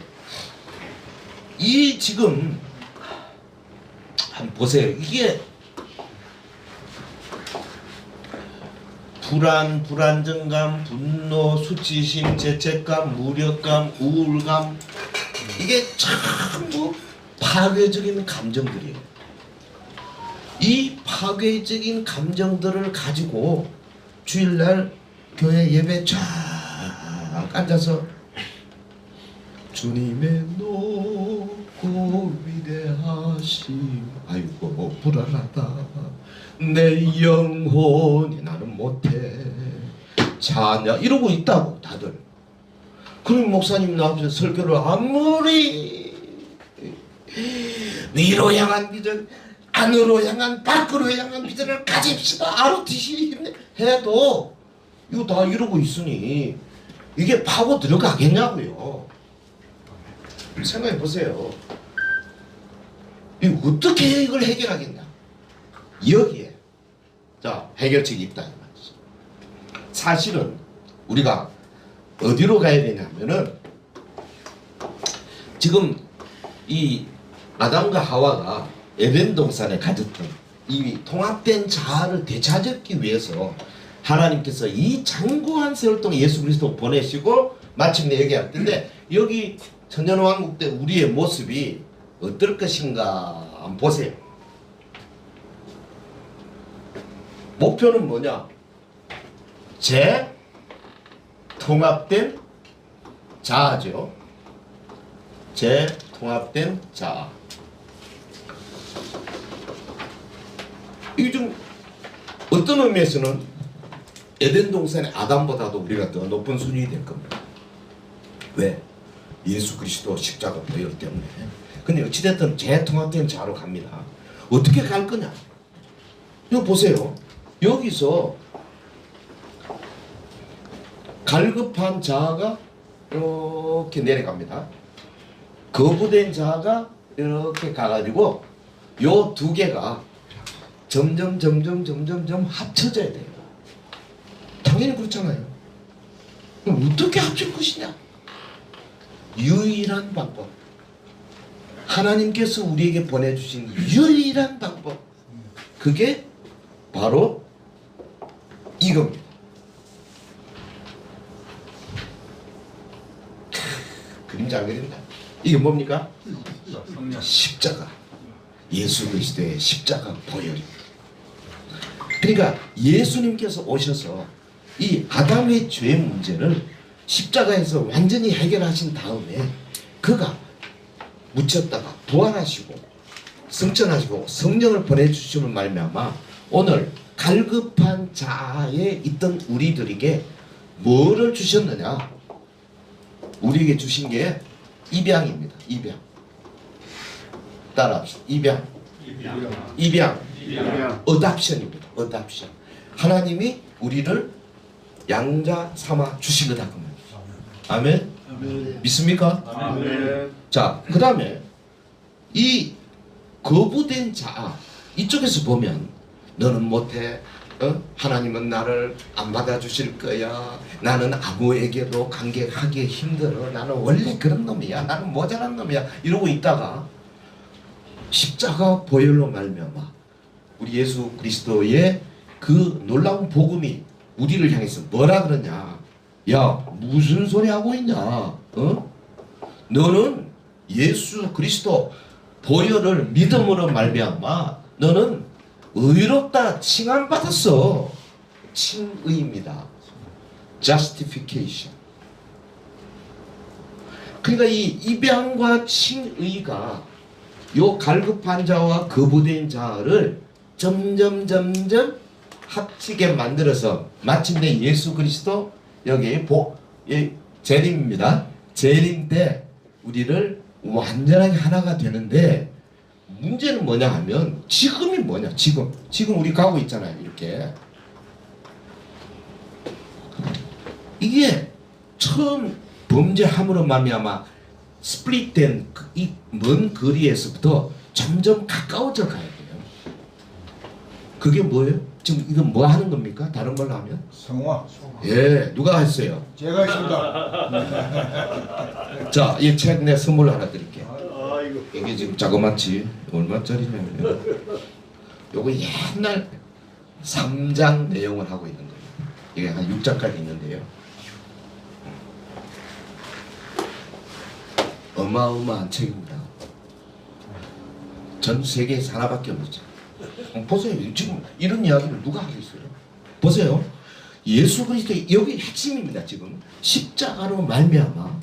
이 지금 한번 보세요. 이게 불안정감, 분노, 수치심, 죄책감, 무력감, 우울감 이게 전부 파괴적인 감정들이에요. 이 파괴적인 감정들을 가지고 주일날 교회 예배 쫙 앉아서 주님의 높고 위대하심 아이고 불안하다 내 영혼이 나는 못해 자냐 이러고 있다고 다들. 그럼 목사님 나와서 설교를 아무리 위로 향한 비전, 안으로 향한, 밖으로 향한 비전을 가집시다 ROTC 해도 이거 다 이러고 있으니 이게 파고 들어가겠냐고요. 생각해 보세요. 이거 어떻게 이걸 해결하겠냐. 여기에 자 해결책이 있다 이 말이죠. 사실은 우리가 어디로 가야 되냐면은 지금 이 아담과 하와가 에덴 동산에 가졌던 이 통합된 자아를 되찾기 위해서 하나님께서 이 장구한 세월 동안 예수 그리스도 보내시고 마침내 얘기할 텐데 여기 천년왕국 때 우리의 모습이 어떨 것인가 한번 보세요. 목표는 뭐냐? 재통합된 자아죠. 재통합된 자아. 이게 좀 어떤 의미에서는 에덴 동산의 아담보다도 우리가 더 높은 순위이 될 겁니다. 왜? 예수 그리스도 십자가 보혈 때문에. 근데 어찌됐든 재통합된 자로 갑니다. 어떻게 갈 거냐? 이거 보세요. 여기서 갈급한 자아가 이렇게 내려갑니다. 거부된 자아가 이렇게 가가지고 요 두 개가 점점 합쳐져야 돼요. 당연히 그렇잖아요. 그럼 어떻게 합칠 것이냐? 유일한 방법. 하나님께서 우리에게 보내주신 유일한 방법. 그게 바로 이겁니다. 그림 잘 그린다. 이게 뭡니까? 십자가. 예수 그리스도의 십자가 보혈입니다. 그러니까 예수님께서 오셔서 이 아담의 죄 문제를 십자가에서 완전히 해결하신 다음에 그가 묻혔다가 부활하시고 승천하시고 성령을 보내주시는 말미암아 오늘 갈급한 자아에 있던 우리들에게 뭐를 주셨느냐? 우리에게 주신 게 입양입니다. 입양. 따라합시다. 입양. 어답션입니다. 어답션. 하나님이 우리를 양자 삼아 주신 거다. 아멘. 아멘. 믿습니까? 아멘. 자, 그 다음에 이 거부된 자아 이쪽에서 보면 너는 못해. 하나님은 나를 안 받아주실 거야. 나는 아무에게도 관계하기 힘들어. 나는 원래 그런 놈이야. 나는 모자란 놈이야. 이러고 있다가 십자가 보혈로 말미암아 우리 예수 그리스도의 그 놀라운 복음이 우리를 향해서 뭐라 그러냐? 야, 무슨 소리 하고 있냐? 너는 예수 그리스도 보혈을 믿음으로 말미암아 너는 의롭다 칭함받았어. 칭의입니다. justification. 그러니까 이 입양과 칭의가 요 갈급한 자와 거부된 자를 점점 합치게 만들어서 마침내 예수 그리스도 여기 재림입니다. 재림 때 우리를 완전하게 하나가 되는데 문제는 뭐냐 하면 지금이 뭐냐? 지금 우리 가고 있잖아요. 이렇게 이게 처음 범죄함으로 말미암아 스플릿된 이 먼 거리에서부터 점점 가까워져 가야 돼요. 그게 뭐예요? 지금 이건 뭐 하는 겁니까? 다른 걸로 하면? 성화. 예, 누가 했어요? 제가 했습니다. 자, 이 책 내 선물 하나 드릴게요. 아이고. 이게 지금 자그마치 얼마짜리냐면 요거 옛날 3장 내용을 하고 있는 거예요. 이게 한 6장까지 있는데요. 어마어마한 책입니다. 전 세계에서 하나밖에 없죠. 보세요. 지금 이런 이야기를 누가 하겠어요? 보세요. 예수 그리스도 여기 핵심입니다. 지금 십자가로 말미암아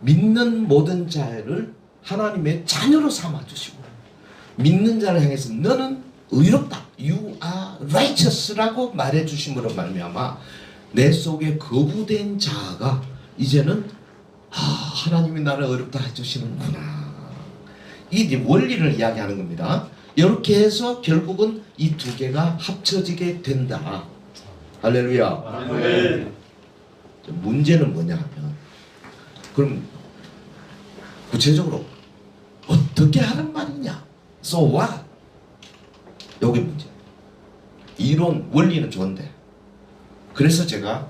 믿는 모든 자를 하나님의 자녀로 삼아 주시고 믿는 자를 향해서 너는 의롭다. You are righteous라고 말해 주심으로 말미암아 내 속에 거부된 자아가 이제는 하나님이 나를 어렵다 해주시는구나. 이 원리를 이야기하는 겁니다. 이렇게 해서 결국은 이 두 개가 합쳐지게 된다. 할렐루야. 아멘. 문제는 뭐냐 하면, 그럼 구체적으로 어떻게 하는 말이냐? So what? 요게 문제. 이론 원리는 좋은데, 그래서 제가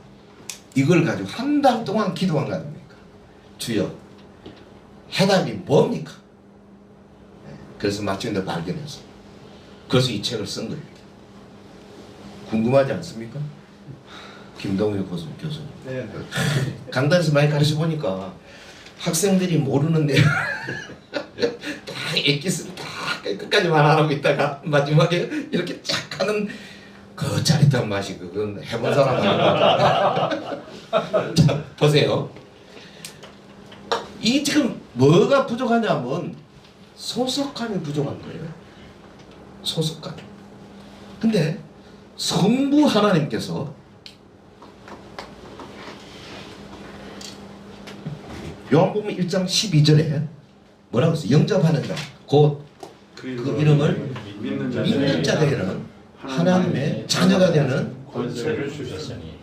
이걸 가지고 한 달 동안 기도한 거 아닙니까? 주여, 해답이 뭡니까? 그래서 마침 내가 발견해서, 그래서 이 책을 쓴 거예요. 궁금하지 않습니까? 김동일 교수님. 네. 강단에서 많이 가르쳐 보니까 학생들이 모르는 내용 다 엑기스를 다 끝까지 말하고 있다가 마지막에 이렇게 쫙 하는 그 짜릿한 맛이, 그건 해본 사람 아니까. 자, 보세요. 이 지금 뭐가 부족하냐면 소속감이 부족한 거예요. 소속감. 근데 성부 하나님께서 요한복음 1장 12절에 뭐라고 했어요? 영접하는 자, 곧 그 이름을 믿는 자들에게는 하나님의 자녀가 되는 권세를 주셨으니.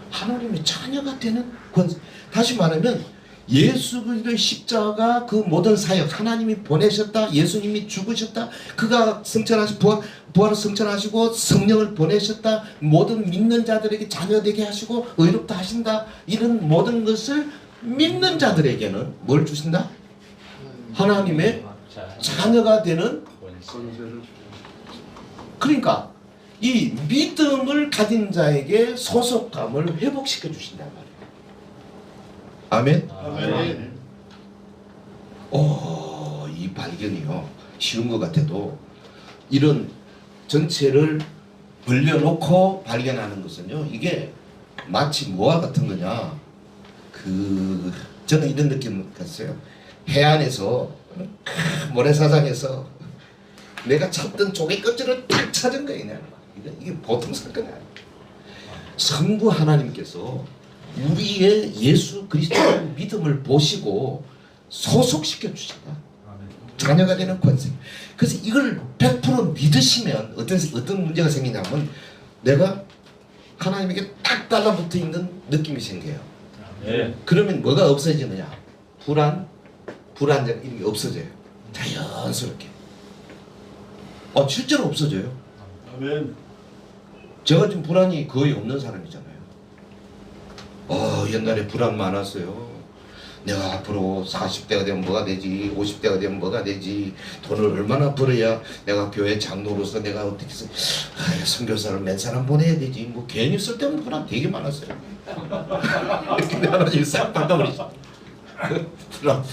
하나님의 자녀가 되는 권세. 다시 말하면 예수 그리스도의 십자가, 그 모든 사역, 하나님이 보내셨다, 예수님이 죽으셨다, 그가 성천하시고 부활을 성천하시고 성령을 보내셨다, 모든 믿는 자들에게 자녀되게 하시고 의롭다 하신다, 이런 모든 것을 믿는 자들에게는 뭘 주신다? 하나님의 자녀가 되는. 그러니까 이 믿음을 가진 자에게 소속감을 회복시켜 주신단 말이에요. 아멘. 아멘. 이 발견이요, 쉬운 것 같아도 이런 전체를 벌려놓고 발견하는 것은요, 이게 마치 뭐와 같은 거냐, 저는 이런 느낌 같았어요. 해안에서 모래사장에서 내가 찾던 조개 껍질을 딱 찾은 거예요. 이게 보통 사건이 아니에요. 성부 하나님께서 우리의 예수 그리스도의 믿음을 보시고 소속시켜 주신다. 자녀가 되는 권세. 그래서 이걸 100% 믿으시면 어떤 문제가 생기냐면, 내가 하나님에게 딱 달라붙어 있는 느낌이 생겨요. 네. 그러면 뭐가 없어지느냐? 불안감 이런 게 없어져요. 자연스럽게. 실제로 없어져요. 아멘. 제가 지금 불안이 거의 없는 사람이잖아요. 옛날에 불안 많았어요. 내가 앞으로 40대가 되면 뭐가 되지, 50대가 되면 뭐가 되지, 돈을 얼마나 벌어야 내가 교회 장로로서 내가 어떻게 해서 선교사를 몇 사람 보내야 되지, 뭐 괜히 쓸데없는 불안 되게 많았어요. 근데 하나님이 싹 바꿔버리죠.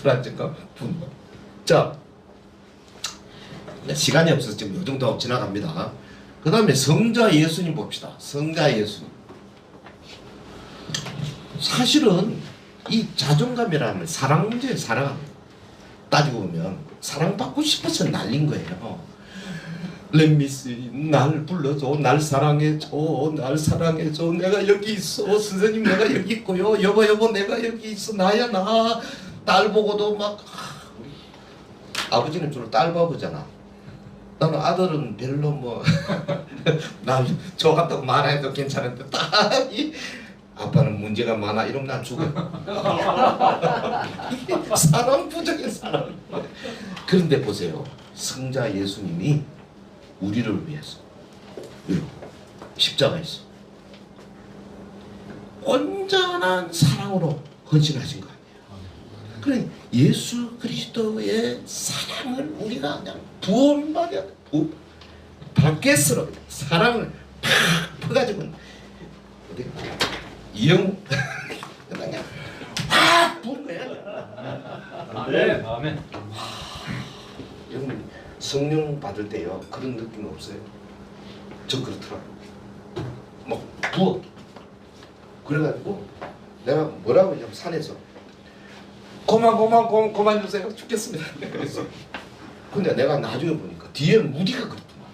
불안증과 분노. 자, 시간이 없어서 지금 이 정도 지나갑니다. 그 다음에 성자 예수님 봅시다. 성자 예수님. 사실은 이 자존감이라는 사랑 문제예요. 사랑. 따지고 보면 사랑받고 싶어서 날린 거예요. 렛미씨, 날 불러줘, 날 사랑해줘, 날 사랑해줘, 내가 여기 있어, 선생님 내가 여기 있고요, 여보 내가 여기 있어, 나야 나. 딸 보고도 막, 아버지는 주로 딸 바보잖아. 나는 아들은 별로 뭐 난 좋아한다고 말해도 괜찮은데, 딸이 아빠는 문제가 많아 이러면 난 죽어. 사람 부족해, 사람. 그런데 보세요, 성자 예수님이 우리를 위해서 십자가에서 온전한 사랑으로 헌신하신 거 아니에요. 그래, 예수 그리스도의 사랑을 우리가 그냥 부어마냐, 밖에서 사랑을 팍 퍼가지고 이영 그냥 팍 부은 거야. 아멘. 아멘. 여러분 성령 받을 때요 그런 느낌 없어요? 저 그렇더라고요. 막 부어. 그래가지고 내가 뭐라고 하냐면 산에서 그만 주세요. 죽겠습니다. 그랬어. 근데 내가 나중에 보니까 뒤에 무디가 그렇더만.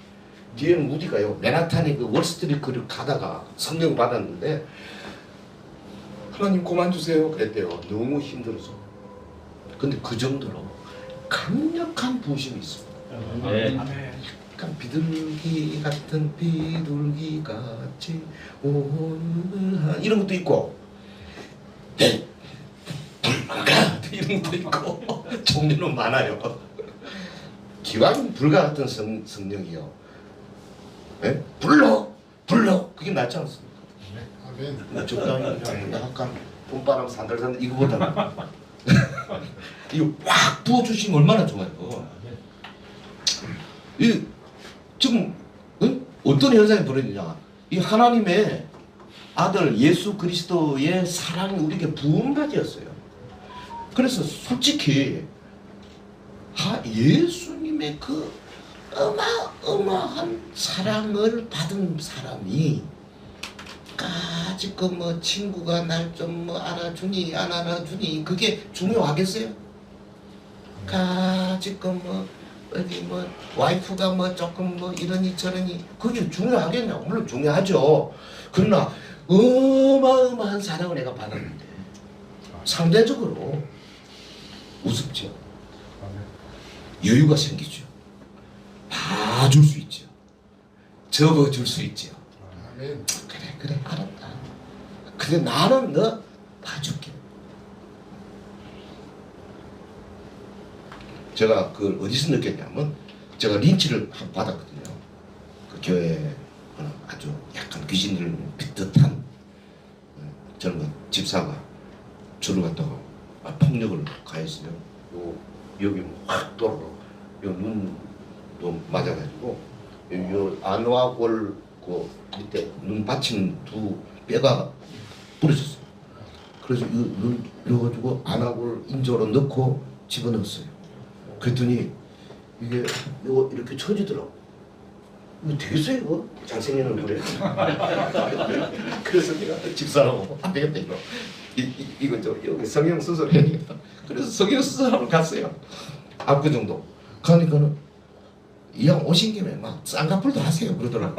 뒤에는 무디가요. 맨하탄에 그 월스트리트를 가다가 성령 받았는데 하나님 그만 주세요 그랬대요. 너무 힘들어서. 근데 그 정도로 강력한 부심이 있습니다. 아멘. 약간 비둘기 같은 비둘기 같이 오늘 이런 것도 있고 불가 이런 것도 있고 종류는 많아요. 기왕 불가 같은 성령이요. 네? 불러 그게 낫지 않습니까? 아멘. 적당히 약간 봄바람 산들산들 이거보다는 이거 확 부어주시면 얼마나 좋아요. 이 지금 어떤 현상이 벌어지냐? 이 하나님의 아들 예수 그리스도의 사랑이 우리에게 부음받이었어요. 그래서 솔직히 예수님의 그 어마어마한 사랑을 받은 사람이 까짓 뭐 친구가 날 좀 뭐 안아주니 안 안아주니 그게 중요하겠어요? 까짓 뭐 어디 뭐 와이프가 뭐 조금 뭐 이러니 저러니 그게 중요하겠냐? 물론 중요하죠. 그러나 어마어마한 사랑을 내가 받았는데 상대적으로 우습죠. 여유가 생기죠. 봐줄 수 있죠. 접어줄 수 있죠. 아멘. 그래 알았다. 근데 나는 너 봐줄게. 제가 그걸 어디서 느꼈냐면 제가 린치를 받았거든요. 그 교회 아주 약간 귀신들 비슷한 젊은 집사가 저를 갖다가 폭력을 가했어요. 여기 확 돌아가. 요 눈도 맞아가지고 요 안와골 그 밑에 눈 받치는 두 뼈가 부러졌어요. 그래서 눈 이래가지고 안와골 인조로 넣고 집어넣었어요. 그랬더니 이게 이거 이렇게 쳐지더라고. 이거 되겠어요 이거? 잘생긴 얼굴에. 그래서 내가 집사라고 안 되겠다 이거. 이거 좀 여기 성형 수술 해야겠다. 그래서 성형 수술하러 갔어요. 앞그 정도. 가니까는 이왕 오신 김에 막 쌍꺼풀도 하세요 그러더라고.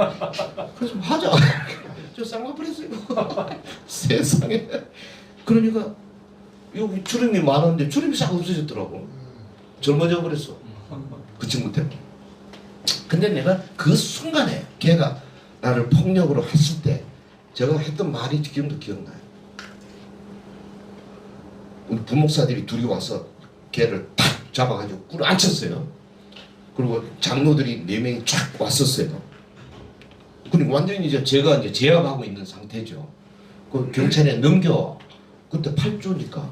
그래서 하자. 저 쌍꺼풀 했어요. 세상에. 그러니까 여기 주름이 많았는데 주름이 싹 없어졌더라고. 젊어져 버렸어. 그 친구 때문에. 근데 내가 그 순간에 걔가 나를 폭력으로 했을 때 제가 했던 말이 지금도 기억나요. 우리 부목사들이 둘이 와서 걔를 탁 잡아가지고 꿇어 앉혔어요. 그리고 장로들이 4명이 쫙 왔었어요. 그리고 완전히 이제 제가 이제 제압하고 있는 상태죠. 그 경찰에 넘겨. 그때 8주니까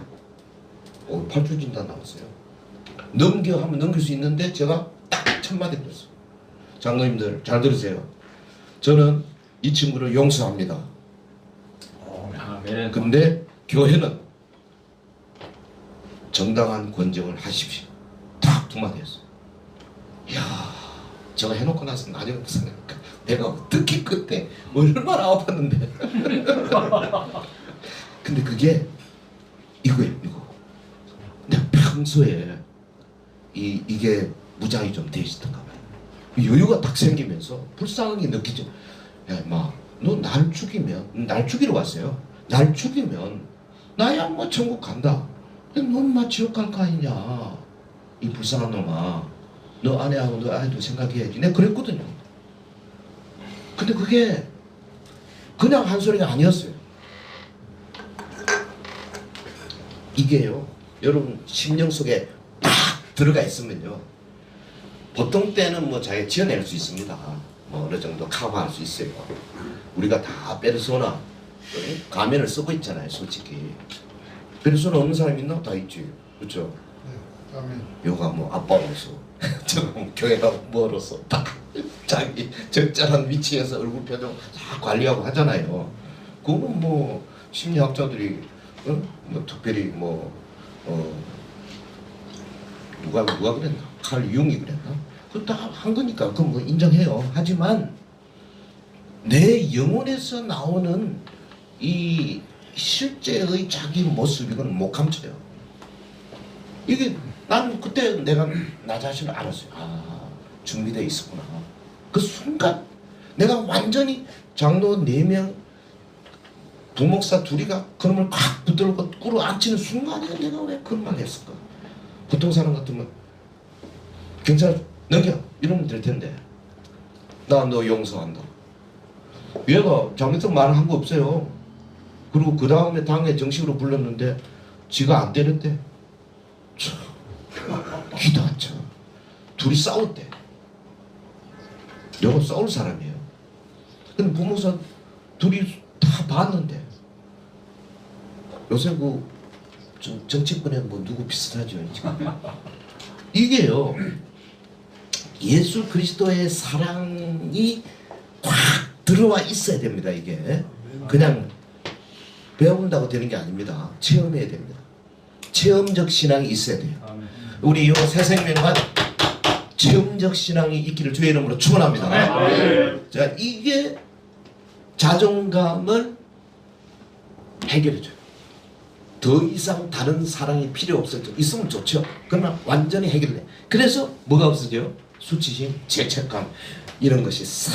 8주 진단 나왔어요. 넘겨 하면 넘길 수 있는데 제가 딱 첫마디 그랬어. 장로님들 잘 들으세요. 저는 이 친구를 용서합니다. 아멘. 근데 교회는 정당한 권정을 하십시오. 딱 2마디 했어요. 이야, 제가 해놓고 나서 나중에 생각하니까 내가 어떻게 그때 얼마나 아팠는데. 근데 그게 이거예요, 이거. 내가 평소에 이게 무장이 좀 돼 있었던가 봐요. 여유가 딱 생기면서 불쌍하게 느끼죠. 야, 마, 너 날 죽이면, 날 죽이러 왔어요. 날 죽이면 나야 뭐 천국 간다. 너 엄마 지옥 갈 거 아니냐. 이 불쌍한 놈아. 너 아내하고 너 아이도 생각해야지. 내가 그랬거든요. 근데 그게 그냥 한 소리가 아니었어요. 이게요, 여러분 심령 속에 딱 들어가 있으면요, 보통 때는 뭐 자기가 지어낼 수 있습니다. 뭐 어느 정도 커버할 수 있어요. 우리가 다 페르소나 가면을 쓰고 있잖아요. 솔직히 페르소나 없는 사람 있나? 다 있지. 그렇죠? 네. 아멘. 요가 뭐 아빠로서 저는 교회가 뭐로서 딱 자기 적절한 위치에서 얼굴 표정 다 관리하고 하잖아요. 그거는 뭐 심리학자들이 뭐 특별히 뭐 누가 그랬나? 칼 융이 그랬나? 그거 다 한 거니까 그건 뭐 인정해요. 하지만 내 영혼에서 나오는 이 실제의 자기 모습 이건 못 감춰요. 이게 난 그때 내가 나 자신을 알았어요. 아, 준비되어 있었구나. 그 순간 내가 완전히 장로 4명 부목사 둘이가 그놈을 꽉 붙들고 꿇어 앉히는 순간에 내가 왜 그런 말 했을까? 보통 사람 같으면 경찰 넘겨 이러면 될 텐데 나 너 용서한다. 얘가 장로한테 말한 거 없어요. 그리고 그 다음에 당에 정식으로 불렀는데 지가 안 때렸대. 기도 안 쳐. 둘이 싸웠대. 내가 싸울 사람이에요. 근데 부모사 둘이 다 봤는데 요새 그 정치권에 뭐 누구 비슷하죠 지금. 이게요 예수 그리스도의 사랑이 확 들어와 있어야 됩니다. 이게 그냥 배운다고 되는 게 아닙니다. 체험해야 됩니다. 체험적 신앙이 있어야 돼요. 우리 이 새생명관 체험적 신앙이 있기를 주의 이름으로 축원합니다. 자, 이게 자존감을 해결해줘요. 더 이상 다른 사랑이 필요 없어져. 있으면 좋죠. 그러나 완전히 해결돼. 그래서 뭐가 없어져요? 수치심, 죄책감 이런 것이 싹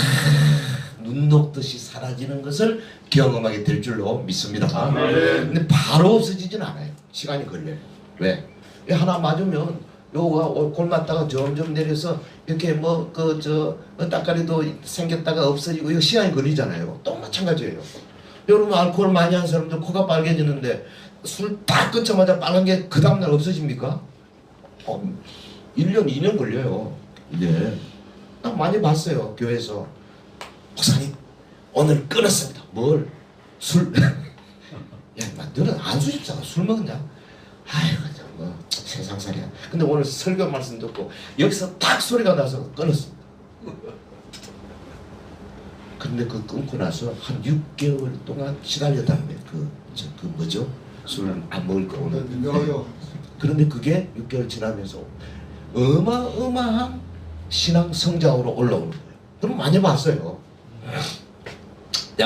눈 녹듯이 사라지는 것을 경험하게 될 줄로 믿습니다. 근데 바로 없어지진 않아요. 시간이 걸려요. 왜? 하나 맞으면 요가 골맞다가 점점 내려서 이렇게 따까리도 생겼다가 없어지고 이거 시간이 걸리잖아요. 또 마찬가지예요. 여러분 알코올 많이 한 사람들 코가 빨개지는데 술 딱 끊자마자 빨간 게 그 다음날 없어집니까? 1년, 2년 걸려요. 이게 나 많이 봤어요. 교회에서 목사님 오늘 끊었습니다. 뭘? 술? 야, 너는 안수집사가 술 먹었냐? 아이고 뭐 세상살이야. 근데 오늘 설교 말씀 듣고 여기서 딱 소리가 나서 끊었습니다. 근데 그 끊고 나서 한 6개월 동안 시달렸다는 거예요. 그 뭐죠? 술 안 먹을 거 오늘. 그런데 그게 6개월 지나면서 어마어마한 신앙 성장으로 올라오는 거예요. 그럼 많이 봤어요.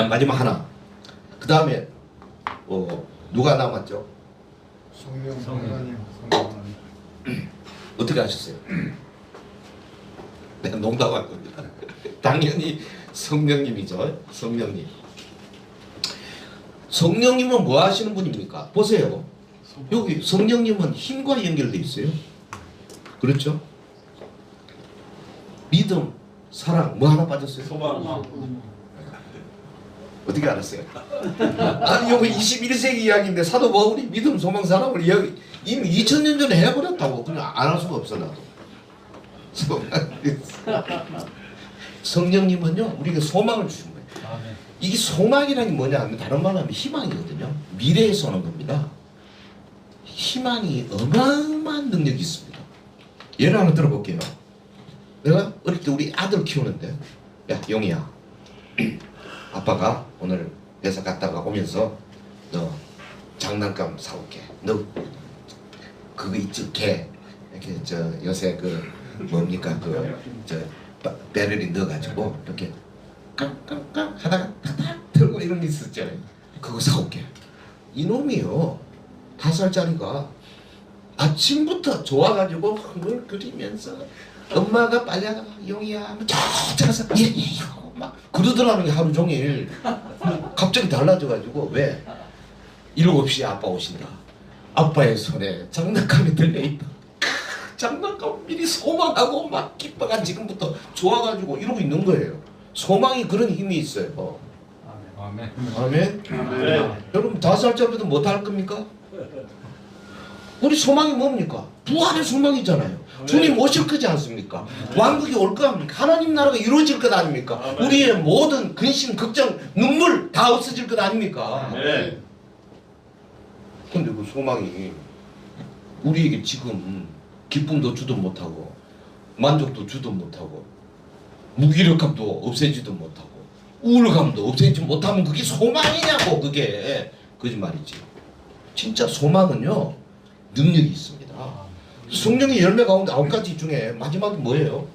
마지막 하나. 그 다음에 누가 남았죠? 성령 하나님. 어떻게 하셨어요? 내가 농담한 겁니다. 당연히 성령님이죠. 성령님. 성령님은 뭐 하시는 분입니까? 보세요. 여기 성령님은 힘과 연결되어 있어요. 그렇죠? 믿음, 사랑, 뭐 하나 빠졌어요? 소망. 어떻게 알았어요? 아니 이거 21세기 이야기인데 사도 바울이 믿음, 소망, 사랑을 이미 2000년 전에 해버렸다고. 그냥 안 할 수가 없어 나도. 성령님은요 우리에게 소망을 주신 거예요. 이게 소망이라는 게 뭐냐 하면 다른 말로 하면 희망이거든요. 미래에서 오는 겁니다. 희망이 어마어마한 능력이 있습니다. 예를 하나 들어볼게요. 내가 어릴 때 우리 아들 키우는데 야 용이야 아빠가 오늘 회사 갔다가 오면서 너 장난감 사올게. 너 그거 있지 개 이렇게 요새 뭡니까 배럴이 넣어가지고 이렇게 깡깡깡 하다가 탁탁 들고 이런 게 있었잖아요. 그거 사올게. 이놈이요 5살짜리가 아침부터 좋아가지고 흥을 그리면서 엄마가 빨리 하다가 용이야 하면 쫙 예예 하고 막 그러더라는 게 하루 종일. 갑자기 달라져가지고 왜? 7시에 아빠 오신다. 아빠의 손에 장난감이 들려있다. 장난감 미리 소망하고 막 기뻐가 지금부터 좋아가지고 이러고 있는 거예요. 소망이 그런 힘이 있어요. 아멘. 아멘. 여러분 5살짜리도 못할 겁니까? 우리 소망이 뭡니까? 부활의 소망이잖아요. 주님 오실 거지 않습니까? 왕국이 올 거 아닙니까? 하나님 나라가 이루어질 것 아닙니까? 우리의 모든 근심, 걱정, 눈물 다 없어질 것 아닙니까? 근데 그 소망이 우리에게 지금 기쁨도 주도 못하고 만족도 주도 못하고 무기력감도 없애지도 못하고 우울감도 없애지 못하면 그게 소망이냐고. 그게 거짓말이지. 진짜 소망은요 능력이 있습니다. 성령의 열매 가운데 9가지 중에 마지막이 뭐예요?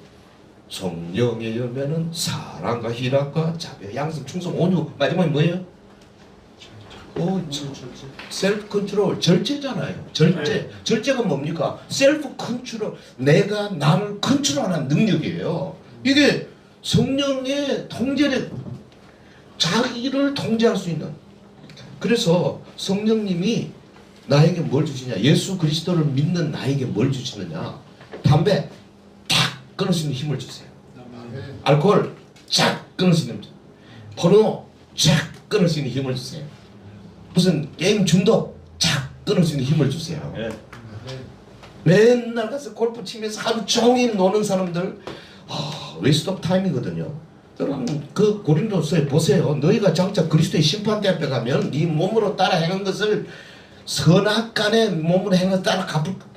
성령의 열매는 사랑과 희락과 자비, 양성, 충성, 온유. 마지막이 뭐예요? 셀프 컨트롤, 절제잖아요. 절제. 절제가 뭡니까? 셀프 컨트롤. 내가 나를 컨트롤하는 능력이에요. 이게 성령의 통제력, 자기를 통제할 수 있는. 그래서 성령님이 나에게 뭘 주시냐? 예수 그리스도를 믿는 나에게 뭘 주시느냐? 담배 탁 끊을 수 있는 힘을 주세요. 알코올 쫙 끊을 수 있는, 포르노 쫙 끊을 수 있는 힘을 주세요. 무슨 게임 중독 쫙 끊을 수 있는 힘을 주세요. 맨날 가서 골프 치면서 하루 종일 노는 사람들, 웨이스트 오브 타임이거든요. 여러분 그 고린도서에 보세요. 너희가 장차 그리스도의 심판대 앞에 가면 네 몸으로 따라 행한 것을 선악간의 몸으로 행한 것을 따라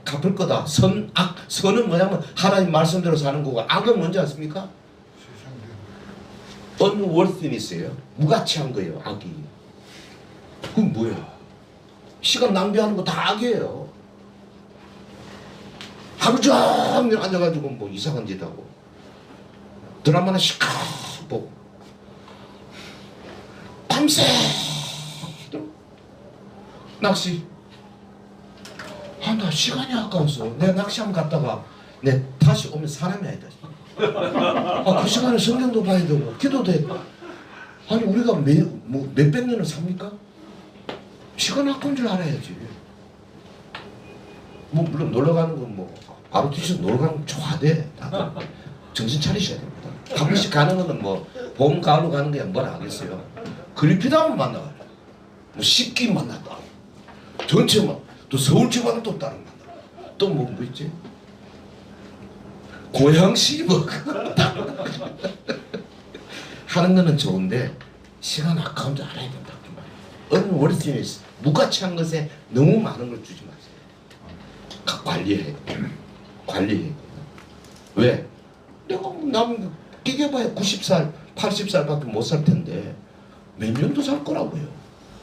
갚을 거다. 선은 뭐냐면 하나님 말씀대로 사는 거고, 악은 뭔지 아십니까? unworthiness예요. 무가치한 거예요. 악이. 그건 뭐예요? 시간 낭비하는 거 다 악이에요. 하루 종일 앉아가지고 뭐 이상한 짓 하고, 드라마나 시커 보고, 밤새 낚시. 나 시간이 아까워서 내가 낚시 한번 갔다가 내 다시 오면 사람이 아니다. 그 시간에 성경도 봐야 되고 기도도 해야 돼. 아니 우리가 몇백 년을 삽니까? 시간 아까운 줄 알아야지. 뭐 물론 놀러 가는 건 뭐 바로 뒤에서 놀러 가는 건 좋아돼. 다들 정신 차리셔야 됩니다. 한 번씩 가는 거는 뭐 봄 가을로 가는 게 뭘 하겠어요. 그리피다만 만나가요. 뭐 십기 만났다. 전체만 또 서울지방은 또 다른 만나. 또 뭐 있지? 고양시 뭐 하는 거는 좋은데 시간 아까운 줄 알아야 된다. unworthiness, 무가치한 것에 너무 많은 걸 주지 마세요. 관리해. 관리해. 왜? 내가 남 끼겨봐야 90살, 80살밖에 못 살 텐데 몇 년도 살 거라고요.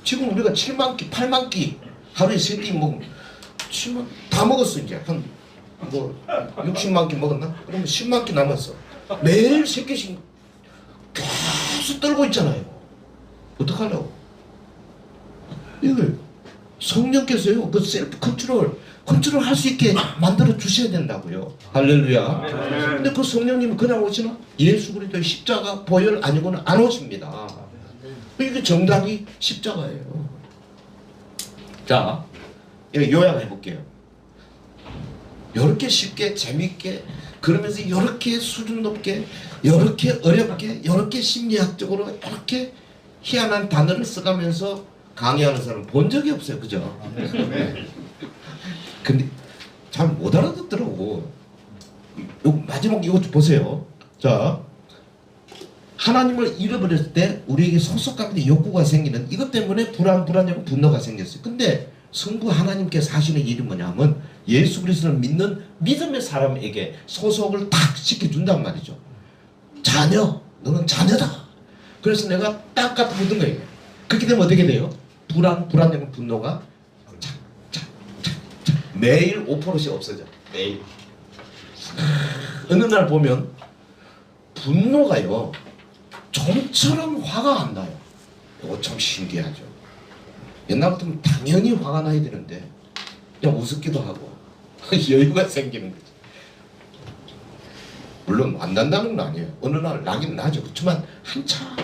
지금 우리가 7만 끼, 8만 끼 하루에 3끼 먹으면 7만 다 먹었어. 이제 한 뭐 60만 끼 먹었나? 그러면 10만 끼 남았어. 매일 3끼씩 계속 떨고 있잖아요. 어떡하려고? 이걸 성령께서요, 그 셀프 컨트롤 할 수 있게 만들어 주셔야 된다고요. 할렐루야. 근데 그 성령님은 그냥 오시나? 예수 그리스도의 십자가 보혈 아니고는 안 오십니다. 이게 정답이 십자가예요. 자, 요약해 볼게요. 이렇게 쉽게 재밌게, 그러면서 이렇게 수준 높게, 이렇게 어렵게, 이렇게 심리학적으로 이렇게 희한한 단어를 써가면서 강의하는 사람 본 적이 없어요. 그죠? 근데 잘 못 알아듣더라고. 마지막 이것 좀 보세요. 자, 하나님을 잃어버렸을 때 우리에게 소속감과 욕구가 생기는, 이것 때문에 불안하고 분노가 생겼어요. 근데 성부 하나님께서 하시는 일이 뭐냐면 예수 그리스도를 믿는 믿음의 사람에게 소속을 딱 시켜준단 말이죠. 자녀, 너는 자녀다. 그래서 내가 딱 갖다 묻은 거예요. 그렇게 되면 어떻게 돼요? 불안하고 분노가 매일 5%씩 없어져. 매일. 어느 날 보면 분노가요, 좀처럼 화가 안 나요. 이거 참 신기하죠. 옛날부터는 당연히 화가 나야 되는데 그냥 우습기도 하고 여유가 생기는 거지. 물론 안 난다는 건 아니에요. 어느 날 나긴 나죠. 그렇지만 한참.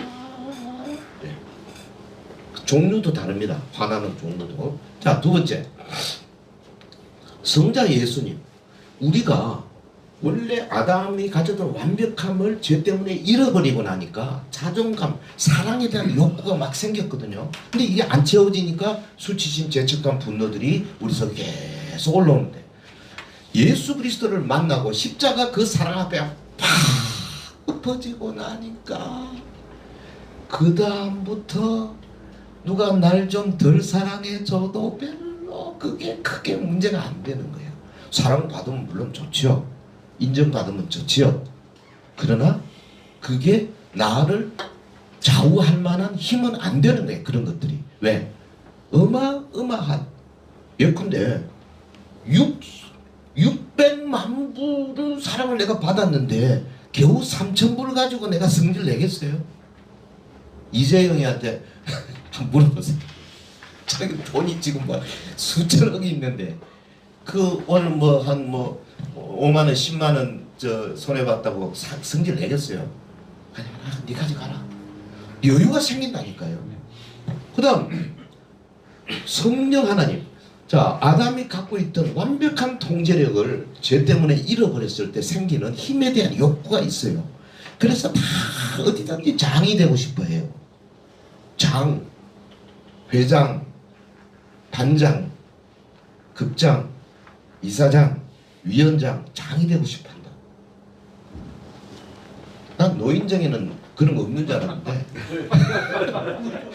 네. 종류도 다릅니다. 화나는 종류도. 자, 두 번째, 성자 예수님. 우리가 원래 아담이 가졌던 완벽함을 죄 때문에 잃어버리고 나니까 자존감, 사랑에 대한 욕구가 막 생겼거든요. 근데 이게 안 채워지니까 수치심, 죄책감, 분노들이 우리 속에 계속 올라오는데, 예수 그리스도를 만나고 십자가 그 사랑 앞에 팍 엎어지고 나니까 그 다음부터 누가 날 좀 덜 사랑해줘도 별로 그게 크게 문제가 안 되는 거예요. 사랑받으면 물론 좋지요. 인정받으면 좋지요. 그러나 그게 나를 좌우할 만한 힘은 안 되는 거예요. 그런 것들이. 왜? 어마어마한, 예컨대 600만 불의 사랑을 내가 받았는데 겨우 3,000불을 가지고 내가 성질 내겠어요? 이재영이한테 물어보세요. 자기 돈이 지금 막 수천억이 있는데 그 오늘 한 5만 원, 10만 원 저 손해 봤다고 성질 내겠어요? 그냥 네 가져가라. 여유가 생긴다니까요. 그 다음 성령 하나님. 자, 아담이 갖고 있던 완벽한 통제력을 죄 때문에 잃어버렸을 때 생기는 힘에 대한 욕구가 있어요. 그래서 다 어디든지 장이 되고 싶어 해요. 장, 회장, 반장, 급장, 이사장, 위원장, 장이 되고 싶어 한다. 난 노인정에는 그런 거 없는 줄 알았는데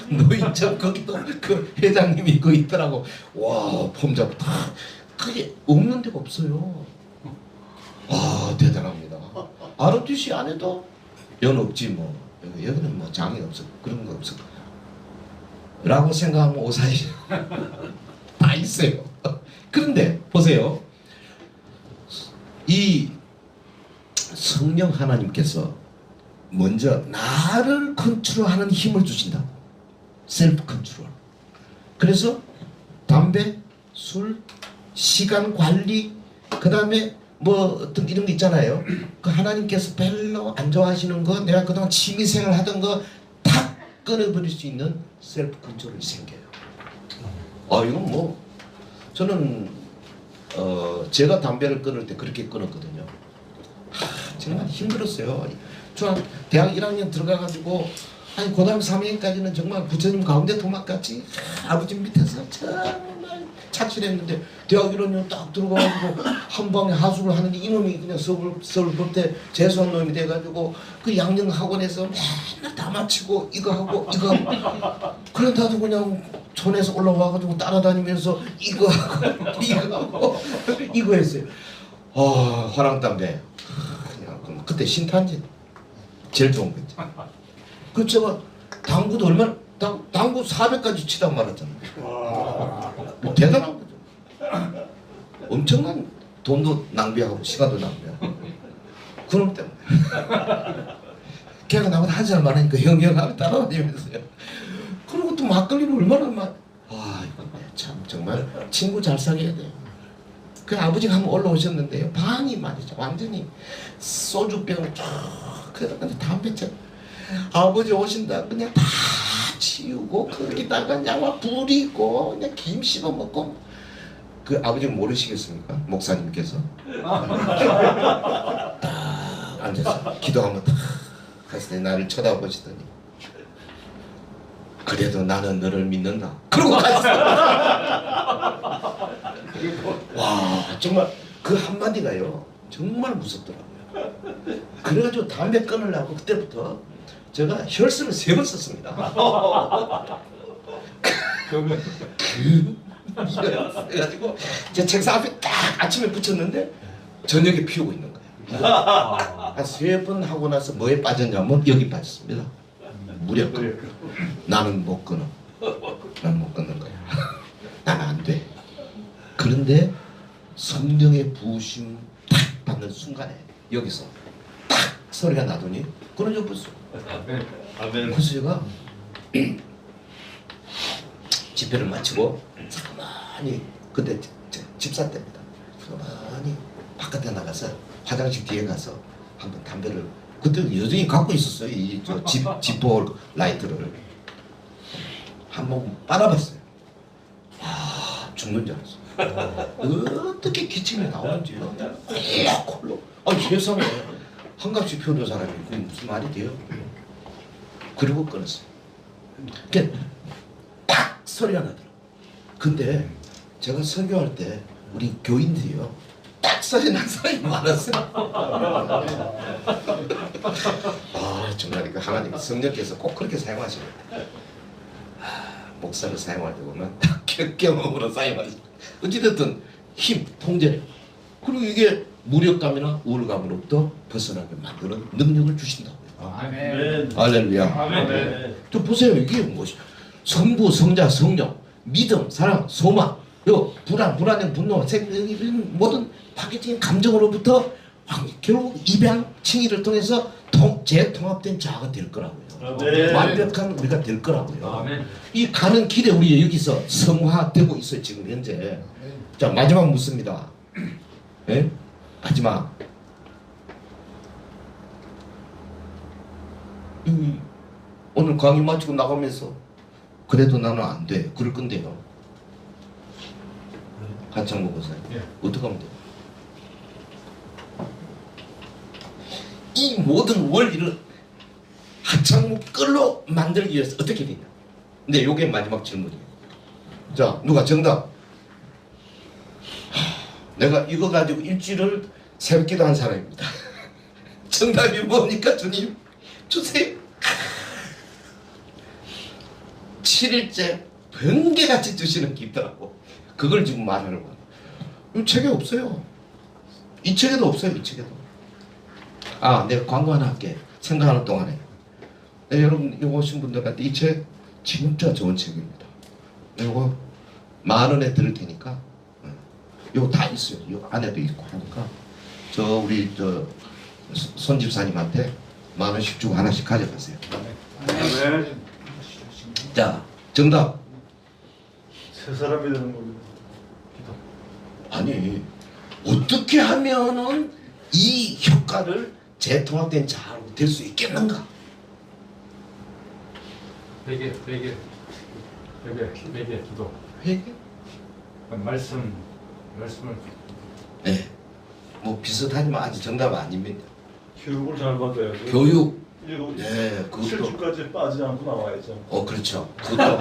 노인정 거기도 그 회장님이 그 있더라고. 와, 폼잡고 다 그게 없는 데가 없어요. 와, 대단합니다. ROTC 안에도 연 없지 뭐. 여기는 뭐 장이 없어. 그런 거 없을 거야. 라고 생각하면 오사이 다 있어요. 그런데 보세요. 이 성령 하나님께서 먼저 나를 컨트롤하는 힘을 주신다고. 셀프 컨트롤. 그래서 담배, 술, 시간 관리, 그 다음에 뭐 어떤 이런 거 있잖아요. 그 하나님께서 별로 안 좋아하시는 거, 내가 그동안 취미생활 하던 거 다 끊어버릴 수 있는 셀프 컨트롤이 생겨요. 이건 뭐 저는 제가 담배를 끊을 때 그렇게 끊었거든요. 정말 힘들었어요. 대학 1학년 들어가가지고 아니 고등학교 3학년까지는 정말 부처님 가운데 도막같이 아버지 밑에서 정말 착실했는데 대학 1학년 딱 들어가가지고 한 방에 하수를 하는데 이놈이 그냥 서울 볼 때 재수한 놈이 돼가지고 그 양령 학원에서 맨날 다 마치고 이거 하고 그러다도 그냥 촌에서 올라와가지고 따라다니면서 이거 하고 이거 했어요. 화랑담배. 그냥 그때 신탄지 제일 좋은 거 있죠. 그 제가 당구도 얼마나 당구 400까지 치다 말았잖아요. 뭐 대단한 거죠. 엄청난 돈도 낭비하고 시간도 낭비하고 그놈 때문에. 걔가 나보다 한 살 많으니까 형하고 따라다니면서요. 그리고 또 막걸리를 얼마나 이거 참 정말 친구 잘 사귀어야 돼요. 그 아버지가 한번 올라오셨는데요. 방이 말이죠. 완전히 소주병을 쫙 그러다 담배처럼 아버지 오신다 그냥 다 치우고 거기다가 그냥 부리고 그냥 김 씹어 먹고. 그 아버지는 모르시겠습니까? 목사님께서 딱 앉아서 기도하면 딱 하시더니 나를 쳐다보시더니 그래도 나는 너를 믿는다. 그러고 가셨어요. 와, 정말 그 한마디가요 정말 무섭더라고요. 그래가지고 담배 끊으려고 그때부터 제가 혈서를 3번 썼습니다. 그래가지고 제 책상 앞에 딱 아침에 붙였는데 저녁에 피우고 있는 거예요. 한 3번 하고 나서 뭐에 빠졌냐면 여기 빠졌습니다. 무력감. 나는 못 끊어. 나는 못 끊는 거야. 나는 안 돼. 그런데 성령의 부으심 딱 받는 순간에 여기서 딱 소리가 나더니 끊어져 버렸어. 그래서 제가 집회를 마치고 가만히 그때 집사 때입니다. 가만히 바깥에 나가서 화장실 뒤에 가서 한번 담배를 그때 여전히 갖고 있었어요. 이 지포 라이트를 한번 빨아봤어요. 죽는 줄 알았어요. 어떻게 기침이 나오는지요. 콜로. 세상에 한갑씩 피우는 사람이 그게 무슨 말이 돼요? 그리고 끊었어요. 그러니까 팍 소리가 나더라고요. 근데 제가 설교할 때 우리 교인들이요 딱 소리 난 사람이 많았어요. 정말 그 하나님 성령께서 꼭 그렇게 사용하시는데 목사를 사용할 때 보면 딱 경험으로 사용하시죠. 어찌됐든 힘, 통제력 그리고 이게 무력감이나 우울감으로부터 벗어나게 만드는 능력을 주신다고요. 아멘. 할렐루야. 아멘. 또 보세요. 이게 무엇이 성부, 성자, 성령, 믿음, 사랑, 소망, 불안, 불안형, 분노, 이런 모든 파괴적인 감정으로부터 결국 입양, 칭의를 통해서 재통합된 자아가 될 거라고요. 네. 완벽한 우리가 될 거라고요. 아멘. 이 가는 길에 우리 여기서 성화되고 있어요. 지금 현재. 자, 마지막 묻습니다. 마지막 오늘 강의 마치고 나가면서 그래도 나는 안 돼. 그럴 건데요. 한창 목사님. 예. 어떻게 하면 돼요? 이 모든 원리를 한창 끌로 만들기 위해서 어떻게 되냐? 근데 요게 마지막 질문이에요. 자, 누가 정답? 내가 이거 가지고 일주일을 새벽기도 한 사람입니다. 정답이 뭡니까 주님? 주세요. 7일째 번개같이 주시는 게 있더라고. 그걸 지금 말하는 거야. 책에 없어요. 이 책에도 없어요. 이 책에도. 아, 내가 광고 하나 할게. 생각하는 동안에. 네, 여러분 이거 오신 분들한테 이 책 진짜 좋은 책입니다. 이거 10,000원에 들을 테니까 이거 다 있어요. 이 안에도 있고 하니까 저 우리 저 손 집사님한테 10,000원씩 주고 하나씩 가져가세요. 아멘. 자, 정답. 세 사람이 되는 겁니다. 아니 어떻게 하면은 이 효과를 재통합된 자아로 될 수 있겠는가? 회개 기도. 회개? 말씀을. 네. 뭐 비슷하지만 아직 정답은 아닙니다. 교육을 잘 받아야 돼. 교육. 이거 네, 그것도. 실주까지 빠지지 않고 나와야죠. 그렇죠. 그것도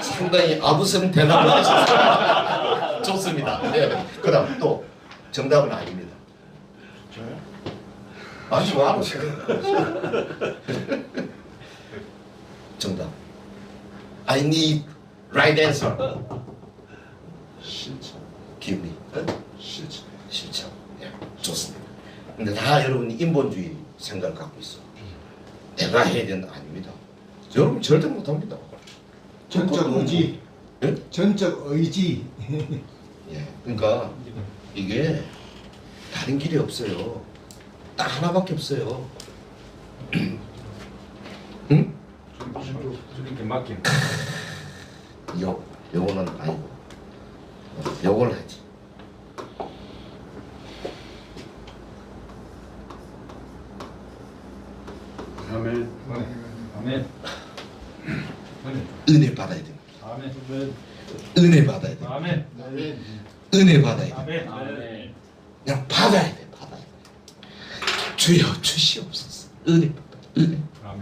상당히 아부성 대답을 하셨어요. 좋습니다. 네. 그다음 또 정답은 아닙니다. 저요? 아니 뭐 정답. I need right answer. 실천. 기울이. 실천. 실천. 네, 좋습니다. 근데 다 여러분이 인본주의 생각을 갖고 있어. 내가 해야 된다 아닙니다. 여러분 절대 못합니다. 전적 의지. 예? 전적 의지. 예. 그러니까 이게 다른 길이 없어요. 딱 하나밖에 없어요. 응? 주님께 맡긴. 요거는 아니고 요걸 하지. 아멘. 아멘. 은혜 받아야 됩니다. 아멘. 은혜 받아야 돼. 아멘. 아멘. 은혜 받아야 돼. 아멘. 아멘. 그냥 받아야 돼. 받아야 돼. 주여 주시옵소서. 은혜 받아. 은혜. 아멘.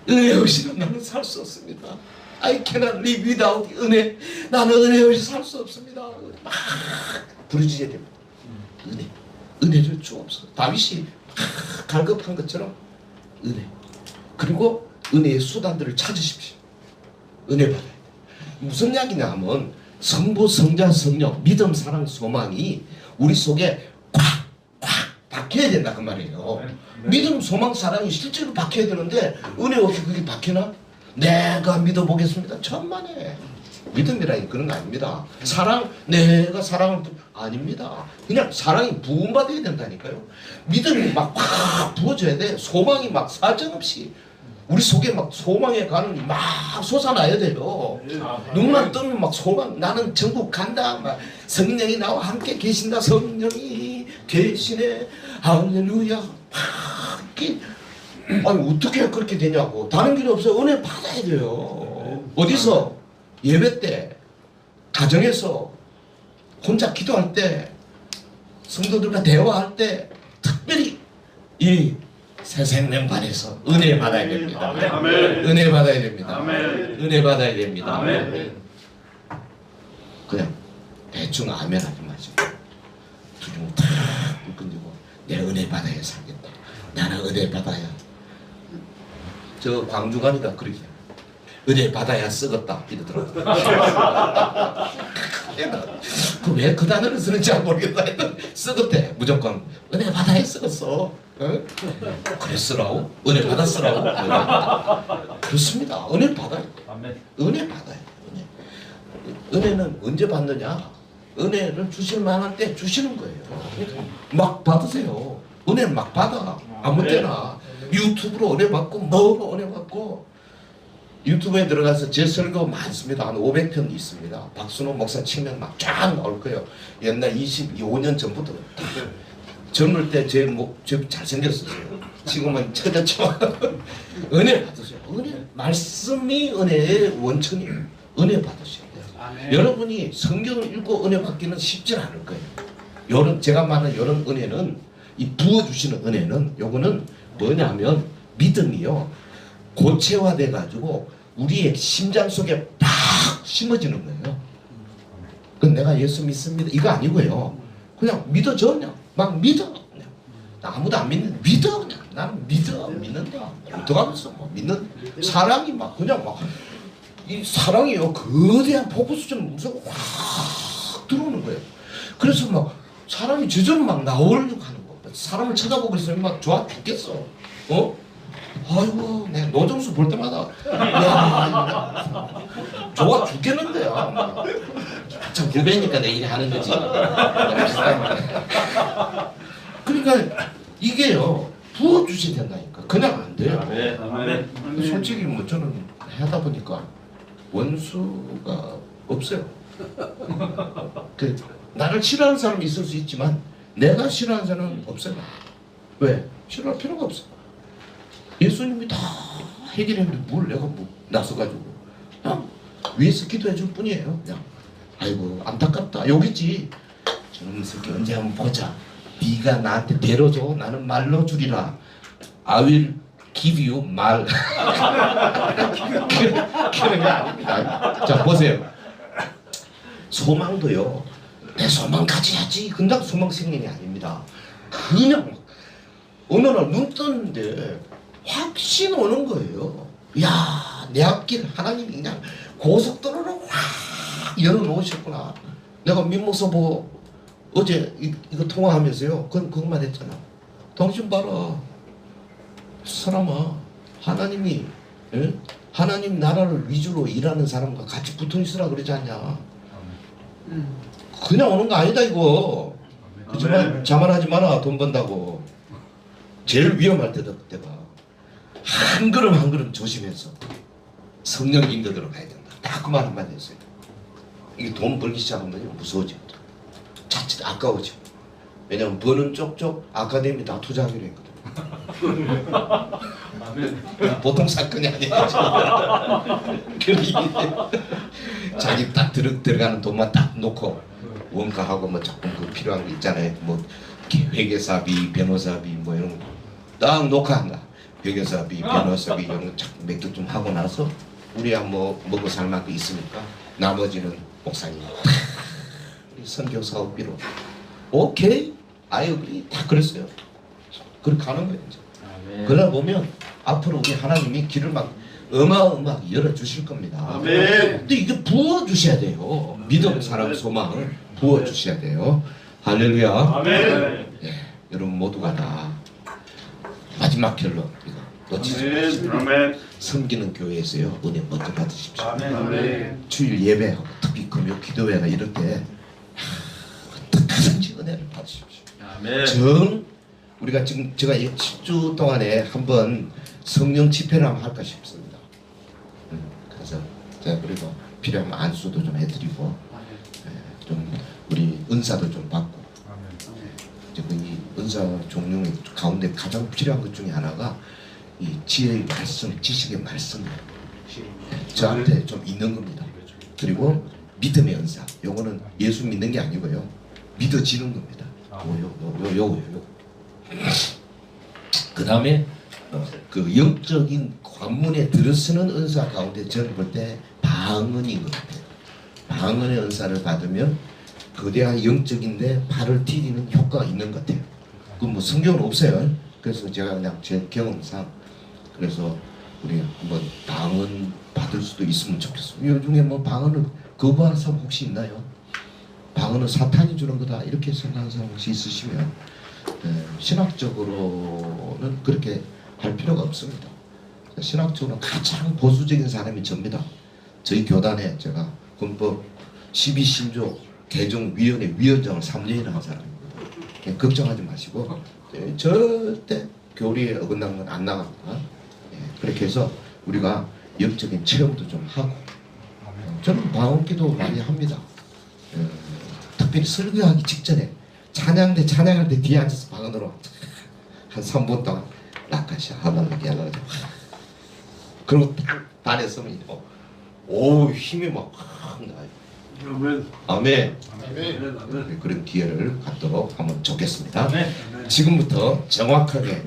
은혜 없이는 나는 살 수 없습니다. I cannot live without 은혜. 나는 은혜 없이 살 수 없습니다. 막 부르짖어야 됩니다. 은혜. 은혜를 주옵소서. 다윗이 막 갈급한 것처럼 은혜. 그리고 은혜의 수단들을 찾으십시오. 은혜 받아야 돼. 무슨 이야기냐 하면 성부, 성자, 성령, 믿음, 사랑, 소망이 우리 속에 꽉 박혀야 된다 그 말이에요. 믿음, 소망, 사랑이 실제로 박혀야 되는데 은혜 없이 그게 박히나? 내가 믿어보겠습니다. 천만에. 믿음이라니 그런 거 아닙니다. 사랑, 내가 사랑을 아닙니다. 그냥 사랑이 부음받아야 된다니까요. 믿음이 막 확 부어져야 돼. 소망이 막 사정없이 우리 속에 막 소망의 가는이 막 솟아나야 돼요. 눈만 뜨면 막 소망, 나는 전국 간다. 막 성령이 나와 함께 계신다. 성령이 계시네. 할렐루야. 막 이렇게. 아니 어떻게 그렇게 되냐고. 다른 길이 없어요. 은혜 받아야 돼요. 어디서? 예배 때, 가정에서, 혼자 기도할 때, 성도들과 대화할 때, 특별히 이 새생명반에서 은혜 받아야 됩니다. 아멘. 은혜 받아야 됩니다. 아멘. 은혜 받아야 됩니다. 아멘. 그냥 대충 아멘 하지 마시고 두중 탁 끊기고 내 은혜 받아야 살겠다. 나는 은혜 받아야. 저 광주 가니까 그러게 은혜 받아야 썩었다 이러더라고요. 왜 그 단어를 쓰는지 모르겠다 했더니 썩었대. 무조건 은혜 받아야 썩었어. 어? 그래 쓰라고? 은혜 받아 쓰라고? 그렇습니다. 은혜 받아야 돼. 아멘. 은혜 받아야 돼. 은혜는 언제 받느냐? 은혜를 주실 만한 때 주시는 거예요. 막 받으세요. 은혜는 막 받아. 아무 때나. 유튜브로 은혜 받고 뭐로 은혜 받고. 유튜브에 들어가서 제 설교 많습니다. 한 500편 있습니다. 박순호 목사 치면 막 쫙 나올 거예요. 옛날 25년 전부터 젊을 때 제 잘생겼었어요. 지금은 쳐졌지만 은혜 받으세요. 은혜 말씀이 은혜의 원천이에요. 은혜 받으셔야 돼요. 여러분이 성경을 읽고 은혜 받기는 쉽지 않을 거예요. 요런 제가 말하는 요런 은혜는 이 부어주시는 은혜는 요거는 뭐냐면 믿음이요 고체화돼 가지고 우리의 심장 속에 팍 심어지는 거예요. 그 내가 예수 믿습니다 이거 아니고요. 그냥 믿어져 그냥 막 믿어 그냥. 아무도 안 믿는 믿어 그냥 나는 믿는다. 어떡하겠어 뭐 믿는 사랑이 막 그냥 막 이 사랑이요 거대한 폭우수처럼 무서워 확 들어오는 거예요. 그래서 막 사람이 저절로 막 나오려고 하는 거. 사람을 쳐다보고 있으면 막 좋아 죽겠어. 어? 아이고 내가 노정수 볼 때마다 야 좋아 죽겠는데요. 참 후배니까 내 일이 하는 거지. 그러니까 이게요 부어주셔야 된다니까. 그냥 안 돼요. 아멘. 솔직히 뭐 저는 하다 보니까 원수가 없어요. 그 나를 싫어하는 사람이 있을 수 있지만 내가 싫어하는 사람은 없어요. 왜? 싫어할 필요가 없어. 예수님이 다 해결했는데 뭘 내가 뭐 나서가지고 그냥 위에서 기도해 줄 뿐이에요. 그냥 아이고 안타깝다 여기지. 저놈 새끼 언제 한번 보자. 네가 나한테 데려줘. 나는 말로 주리라. I will give you 말. 그런 게 아닙니다. 자 보세요. 소망도요. 내 소망 가져야지. 근데 소망 생기는 게 아닙니다. 그냥 어느 날 눈 떴는데 확신 오는 거예요. 야, 내 앞길 하나님이 그냥 고속도로를 확 열어놓으셨구나. 내가 민모서 보고 어제 이거 통화하면서요. 그것만 했잖아. 당신 봐라. 사람아, 하나님이 예? 하나님 나라를 위주로 일하는 사람과 같이 붙어 있으라 그러지 않냐. 그냥 오는 거 아니다 이거. 그렇지만 자만하지 마라. 돈 번다고. 제일 위험할 때다 그때가. 한 걸음 한 걸음 조심해서 성령 인도대로 가야 된다. 딱 그 말 한마디 했어요. 이게 돈 벌기 시작하면 무서워집니다. 자칫 아까워지고. 왜냐면 버는 쪽쪽 아카데미 다 투자하기로 했거든. 보통 사건이 아니에요. 자기 딱 들어가는 돈만 딱 놓고 원가하고 뭐 조금 그 필요한 거 있잖아요. 뭐 회계사비, 변호사비 뭐 이런 거 딱 녹화한다. 회계사비, 변호사비 이런 거 몇 개 좀 하고 나서 우리야 뭐 먹고 살 만큼 있으니까 나머지는 목사님 선교 사업비로 오케이 I agree 다 그랬어요. 그렇게 가는 거예요. 이제. 그러다 보면 앞으로 우리 하나님이 길을 막 어마어마하게 열어주실 겁니다. 아멘. 근데 이게 부어주셔야 돼요. 믿음, 사랑, 소망을 부어주셔야 돼요. 할렐루야. 아멘. 예, 여러분 모두가 다 마지막 결론 이거 놓치지 마시고 아멘. 섬기는 교회에서요 은혜 먼저 받으십시오. 아멘. 주일 예배하고 특히 금요 기도회나 이럴 때 어떻게든지 은혜를 받으십시오. 아멘. 정 우리가 지금 제가 10주 동안에 한번 성령 집회를 한번 할까 싶습니다. 그래서 제가 그리고 필요하면 안수도 좀 해드리고 좀 우리 은사도 좀 받고 지금 이 은사 종류 가운데 가장 필요한 것 중에 하나가 이 지혜의 말씀, 지식의 말씀이에요. 저한테 좀 있는 겁니다. 그리고 믿음의 은사. 요거는 예수 믿는 게 아니고요. 믿어지는 겁니다. 요거요. 그 다음에 그 영적인 관문에 들어서는 은사 가운데 저는 볼 때 방언인 것 같아요. 방언의 은사를 받으면 거대한 영적인데 발을 디디는 효과가 있는 것 같아요. 그 뭐 성경은 없어요. 그래서 제가 그냥 제 경험상 그래서 우리 한번 방언 받을 수도 있으면 좋겠어요. 요 중에 뭐 방언을 거부하는 사람 혹시 있나요? 방언은 사탄이 주는 거다 이렇게 생각하는 사람 혹시 있으시면 신학적으로는 그렇게 할 필요가 없습니다. 신학적으로 가장 보수적인 사람이 접니다. 저희 교단에 제가 헌법 12신조 개정위원회 위원장을 3년이나 한 사람입니다. 걱정하지 마시고 절대 교리에 어긋난 건 안 나갑니다. 그렇게 해서 우리가 영적인 체험도 좀 하고 저는 방언기도 많이 합니다. 특별히 설교하기 직전에 찬양할 때 뒤에 앉아서 방언으로 한 3분 동안 낙하시 하나님께 하려고 그리고 딱 다녔으면 오 힘이 막 확 나요. 아멘. 아멘. 아멘. 아멘. 그런 기회를 갖도록 하면 좋겠습니다. 아멘. 지금부터 정확하게